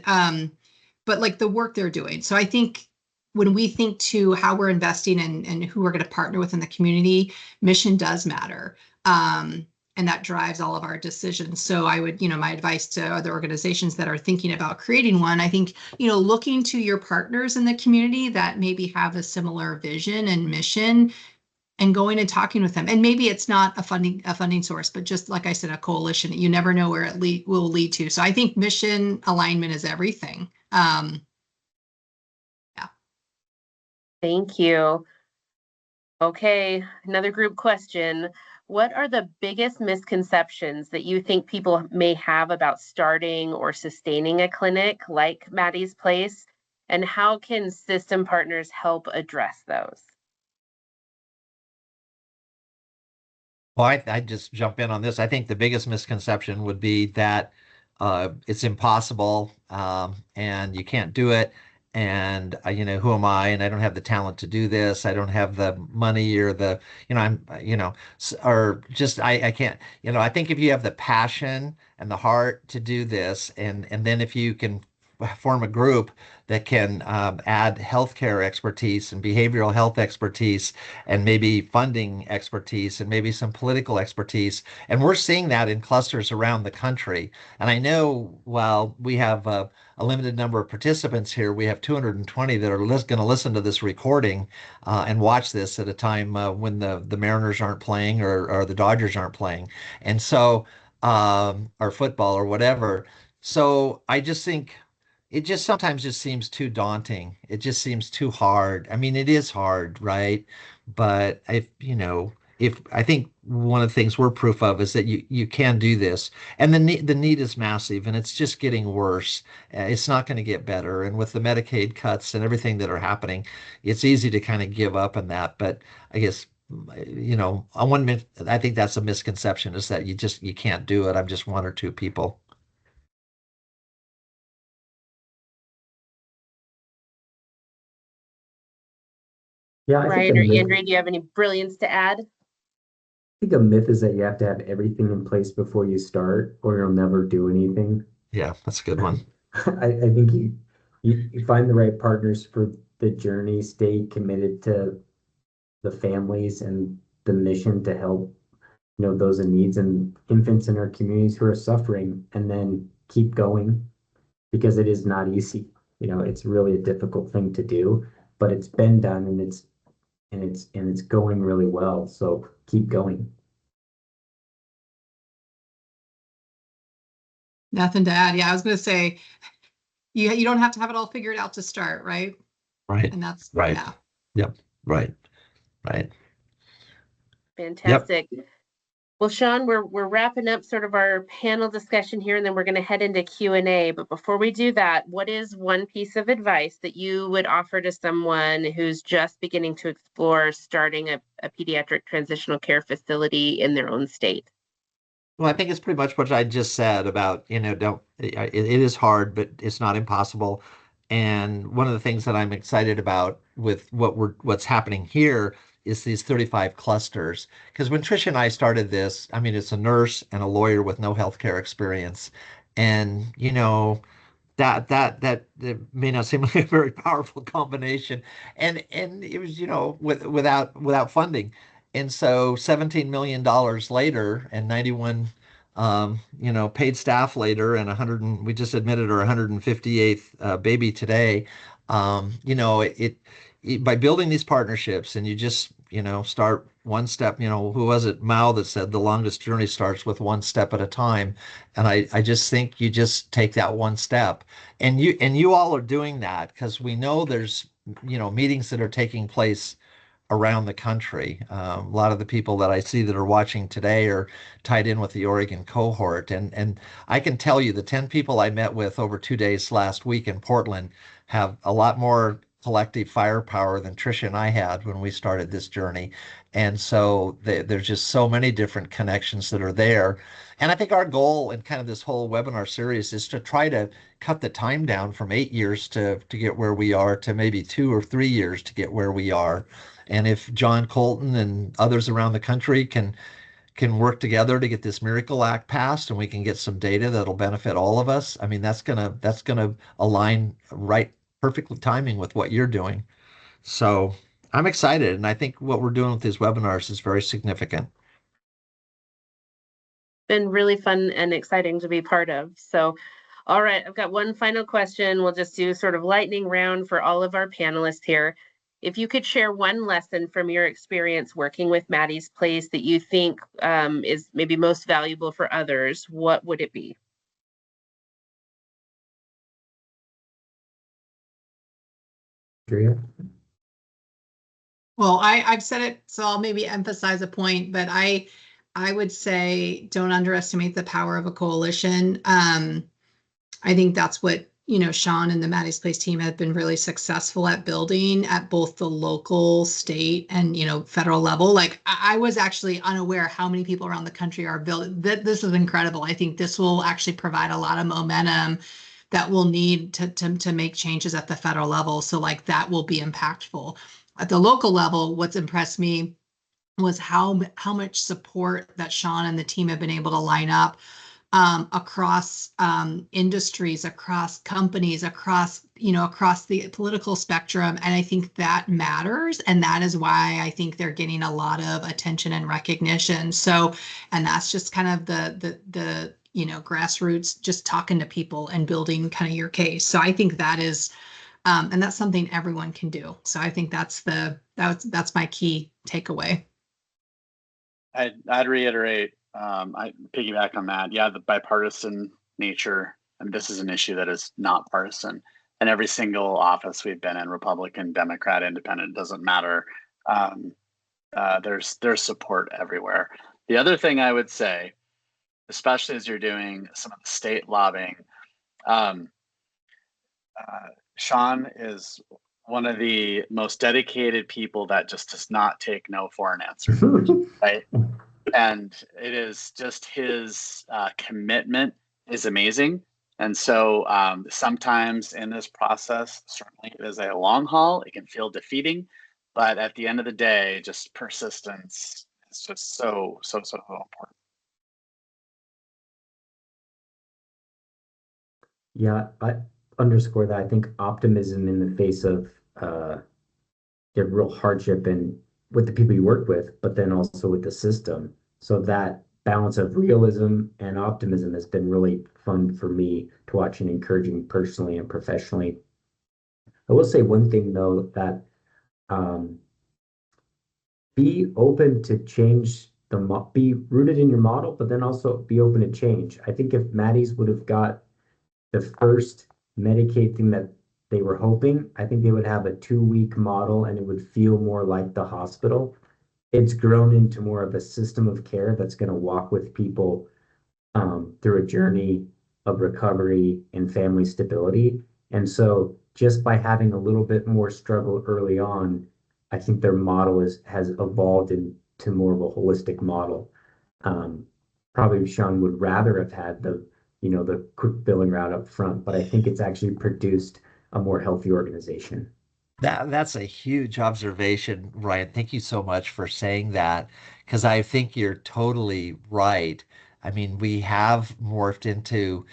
but like the work they're doing. So I think when we think to how we're investing and who we're going to partner with in the community, mission does matter. And that drives all of our decisions. So I would, my advice to other organizations that are thinking about creating one, I think, looking to your partners in the community that maybe have a similar vision and mission and going and talking with them. And maybe it's not a funding source, but just like I said, a coalition. You never know where it will lead to. So I think mission alignment is everything. Yeah. Thank you. Okay, another group question. What are the biggest misconceptions that you think people may have about starting or sustaining a clinic like Maddie's Place? And how can system partners help address those? Well, I just jump in on this. I think the biggest misconception would be that it's impossible and you can't do it. And who am I? And I don't have the talent to do this. I don't have the money or or just I can't. I think if you have the passion and the heart to do this, and then if you can form a group that can add healthcare expertise and behavioral health expertise and maybe funding expertise and maybe some political expertise. And we're seeing that in clusters around the country. And I know while we have a limited number of participants here, we have 220 that are going to listen to this recording and watch this at a time when the Mariners aren't playing or the Dodgers aren't playing. And so, or football or whatever. So I just think it just sometimes just seems too daunting. It just seems too hard. I mean, it is hard, right? But if I think one of the things we're proof of is that you can do this, and the need is massive, and it's just getting worse. It's not going to get better. And with the Medicaid cuts and everything that are happening, it's easy to kind of give up on that. But I guess on one minute, I think that's a misconception is that you can't do it. I'm just one or two people. Yeah, I think Ryan or Andrea, do you have any brilliance to add? a myth is that you have to have everything in place before you start, or you'll never do anything. Yeah, that's a good one. I think you find the right partners for the journey, stay committed to the families and the mission to help, those in needs and infants in our communities who are suffering, and then keep going because it is not easy. It's really a difficult thing to do, but it's been done and it's going really well. So keep going. Nothing to add. Yeah, I was going to say, you don't have to have it all figured out to start, right? Right. And that's, Right. yeah. Yep. Right. Right. Fantastic. Well, Sean, we're wrapping up sort of our panel discussion here, and then we're going to head into Q&A. But before we do that, what is one piece of advice that you would offer to someone who's just beginning to explore starting a pediatric transitional care facility in their own state? Well, I think it's pretty much what I just said about, it is hard, but it's not impossible. And one of the things that I'm excited about with what's happening here is these 35 clusters. Because when Trish and I started this, I mean, it's a nurse and a lawyer with no healthcare experience. And, that may not seem like a very powerful combination, and it was, without funding, and so $17 million later, and 91 paid staff later, and 100 we just admitted our 158th baby today. By building these partnerships, and you just start one step. Who was it, Mao, that said the longest journey starts with one step at a time? And I just think you just take that one step, and you all are doing that, because we know there's meetings that are taking place around the country. A lot of the people that I see that are watching today are tied in with the Oregon cohort, and I can tell you the 10 people I met with over 2 days last week in Portland have a lot more collective firepower than Tricia and I had when we started this journey. And so there's just so many different connections that are there. And I think our goal in kind of this whole webinar series is to try to cut the time down from 8 years to get where we are, to maybe 2 or 3 years to get where we are. And if John Colton and others around the country can work together to get this Miracle Act passed, and we can get some data that'll benefit all of us, I mean, that's gonna align right, perfectly timing with what you're doing. So I'm excited, and I think what we're doing with these webinars is very significant. Been really fun and exciting to be part of. So, all right, I've got one final question. We'll just do sort of lightning round for all of our panelists here. If you could share one lesson from your experience working with Maddie's Place that you think is maybe most valuable for others, what would it be? Andrea? Well, I've said it, so I'll maybe emphasize a point, but I would say don't underestimate the power of a coalition. I think that's what, Sean and the Maddie's Place team have been really successful at building at both the local, state, and, federal level. Like I was actually unaware how many people around the country are building. This is incredible. I think this will actually provide a lot of momentum that we'll need to make changes at the federal level. So like that will be impactful. At the local level, what's impressed me was how much support that Sean and the team have been able to line up across industries, across companies, across the political spectrum. And I think that matters. And that is why I think they're getting a lot of attention and recognition. So, and that's just kind of the grassroots, just talking to people and building kind of your case. So I think that is, and that's something everyone can do. So I think that's my key takeaway. I'd reiterate, I piggyback on that. Yeah, the bipartisan nature, and this is an issue that is not partisan. And every single office we've been in, Republican, Democrat, Independent, doesn't matter. There's support everywhere. The other thing I would say, especially as you're doing some of the state lobbying, Sean is one of the most dedicated people that just does not take no for an answer, right? And it is just his commitment is amazing. And so sometimes in this process, certainly it is a long haul. It can feel defeating, but at the end of the day, just persistence is just so important. Yeah, I underscore that. I think optimism in the face of the real hardship and with the people you work with, but then also with the system. So that balance of realism and optimism has been really fun for me to watch and encouraging personally and professionally. I will say one thing though, that be open to change be rooted in your model, but then also be open to change. I think if Maddie's would have got the first Medicaid thing that they were hoping, I think they would have a 2-week model and it would feel more like the hospital. It's grown into more of a system of care that's going to walk with people through a journey of recovery and family stability. And so just by having a little bit more struggle early on, I think their model has evolved into more of a holistic model. Probably Sean would rather have had the quick billing route up front, but I think it's actually produced a more healthy organization. That's a huge observation, Ryan. Thank you so much for saying that, because I think you're totally right. I mean, we have morphed into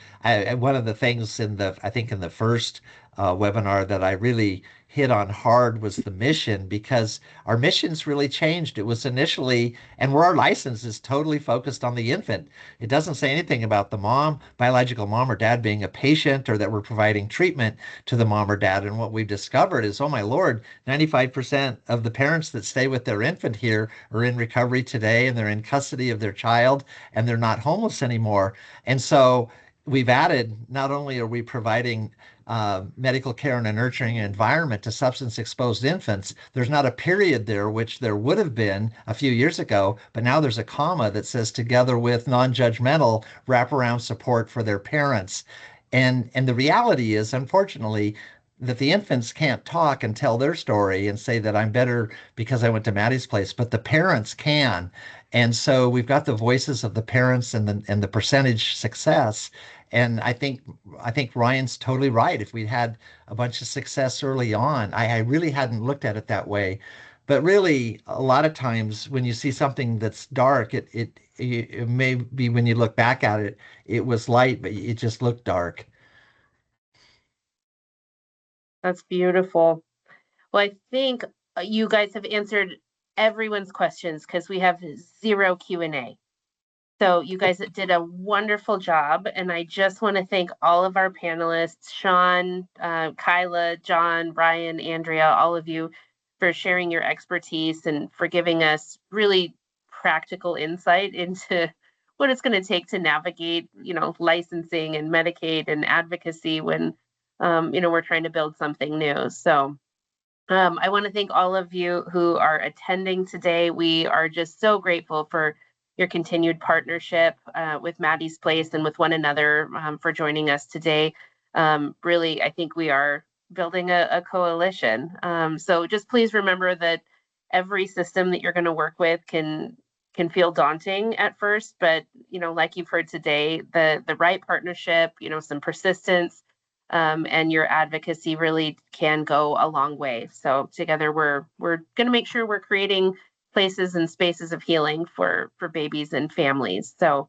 one of the things I think in the first webinar that I really hit on hard was the mission, because our mission's really changed. It was initially, and where our license is totally focused on the infant. It doesn't say anything about the mom, biological mom or dad being a patient, or that we're providing treatment to the mom or dad. And what we've discovered is, oh my Lord, 95% of the parents that stay with their infant here are in recovery today, and they're in custody of their child, and they're not homeless anymore. And so we've added, not only are we providing medical care and a nurturing environment to substance exposed infants, there's not a period there, which there would have been a few years ago, but now there's a comma that says together with non-judgmental wraparound support for their parents. And the reality is, unfortunately, that the infants can't talk and tell their story and say that I'm better because I went to Maddie's place, but the parents can. And so we've got the voices of the parents and the percentage success. And I think Ryan's totally right. If we'd had a bunch of success early on, I really hadn't looked at it that way. But really, a lot of times when you see something that's dark, it may be, when you look back at it, it was light, but it just looked dark. That's beautiful. Well, I think you guys have answered everyone's questions because we have zero Q&A. So you guys did a wonderful job, and I just want to thank all of our panelists, Sean, Kyla, John, Ryan, Andrea, all of you for sharing your expertise and for giving us really practical insight into what it's going to take to navigate, licensing and Medicaid and advocacy when, we're trying to build something new. So I want to thank all of you who are attending today. We are just so grateful for your continued partnership with Maddie's Place and with one another for joining us today. Really, I think we are building a coalition. So just please remember that every system that you're going to work with can feel daunting at first, but like you've heard today, the right partnership, some persistence, and your advocacy really can go a long way. So together we're going to make sure we're creating places and spaces of healing for babies and families. So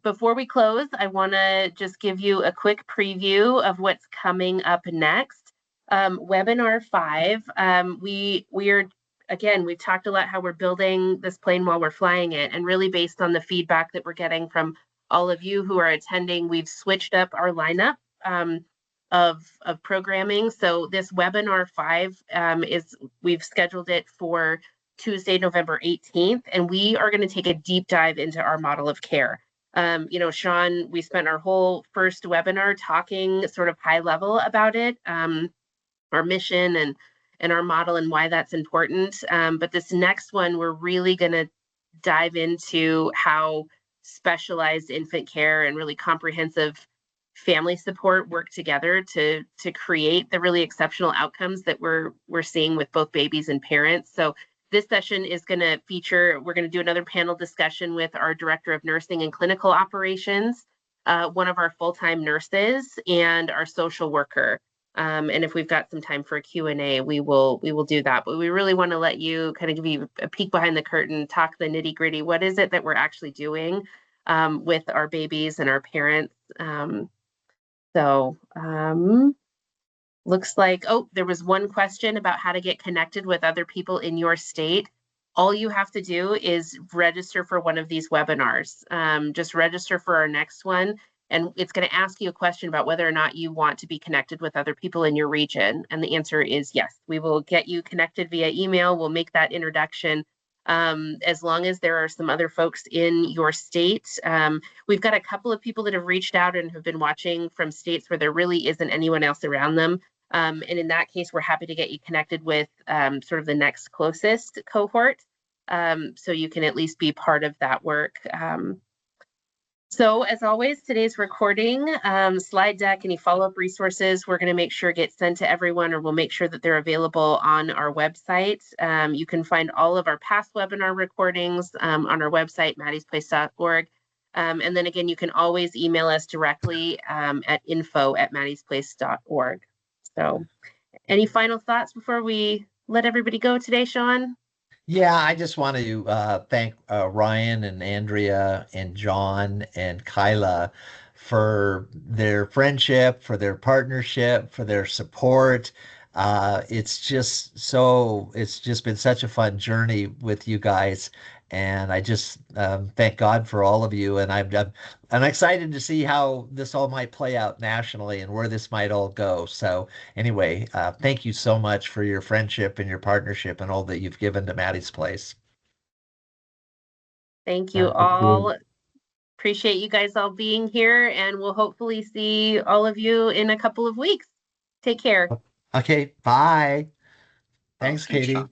before we close, I want to just give you a quick preview of what's coming up next. Webinar 5, we're again, we've talked a lot how we're building this plane while we're flying it, and really based on the feedback that we're getting from all of you who are attending, we've switched up our lineup of programming. So this webinar 5 we've scheduled it for Tuesday, November 18th, and we are going to take a deep dive into our model of care. Sean, we spent our whole first webinar talking sort of high level about it, our mission and our model and why that's important. But this next one, we're really going to dive into how specialized infant care and really comprehensive family support work together to create the really exceptional outcomes that we're seeing with both babies and parents. So this session is going to feature, we're going to do another panel discussion with our Director of Nursing and Clinical Operations, one of our full-time nurses, and our social worker. And if we've got some time for a Q&A, we will do that. But we really want to let you kind of give you a peek behind the curtain, talk the nitty gritty. What is it that we're actually doing with our babies and our parents? Looks like, there was one question about how to get connected with other people in your state. All you have to do is register for one of these webinars. Just register for our next one, and it's going to ask you a question about whether or not you want to be connected with other people in your region. And the answer is yes. We will get you connected via email. We'll make that introduction. As long as there are some other folks in your state. We've got a couple of people that have reached out and have been watching from states where there really isn't anyone else around them. And in that case, we're happy to get you connected with sort of the next closest cohort, so you can at least be part of that work. So as always, today's recording, slide deck, any follow-up resources, we're going to make sure get sent to everyone, or we'll make sure that they're available on our website. You can find all of our past webinar recordings on our website, maddiesplace.org. And then again, you can always email us directly at info@maddiesplace.org. So any final thoughts before we let everybody go today, Sean? Yeah, I just want to thank Ryan and Andrea and John and Kyla for their friendship, for their partnership, for their support. It's just been such a fun journey with you guys. And I just thank God for all of you. And I'm excited to see how this all might play out nationally and where this might all go. So, anyway, thank you so much for your friendship and your partnership and all that you've given to Maddie's Place. Thank you Thank all. you. Appreciate you guys all being here, and we'll hopefully see all of you in a couple of weeks. Take care. Okay, bye. Oh, Thanks, thanks, Katie. Sean.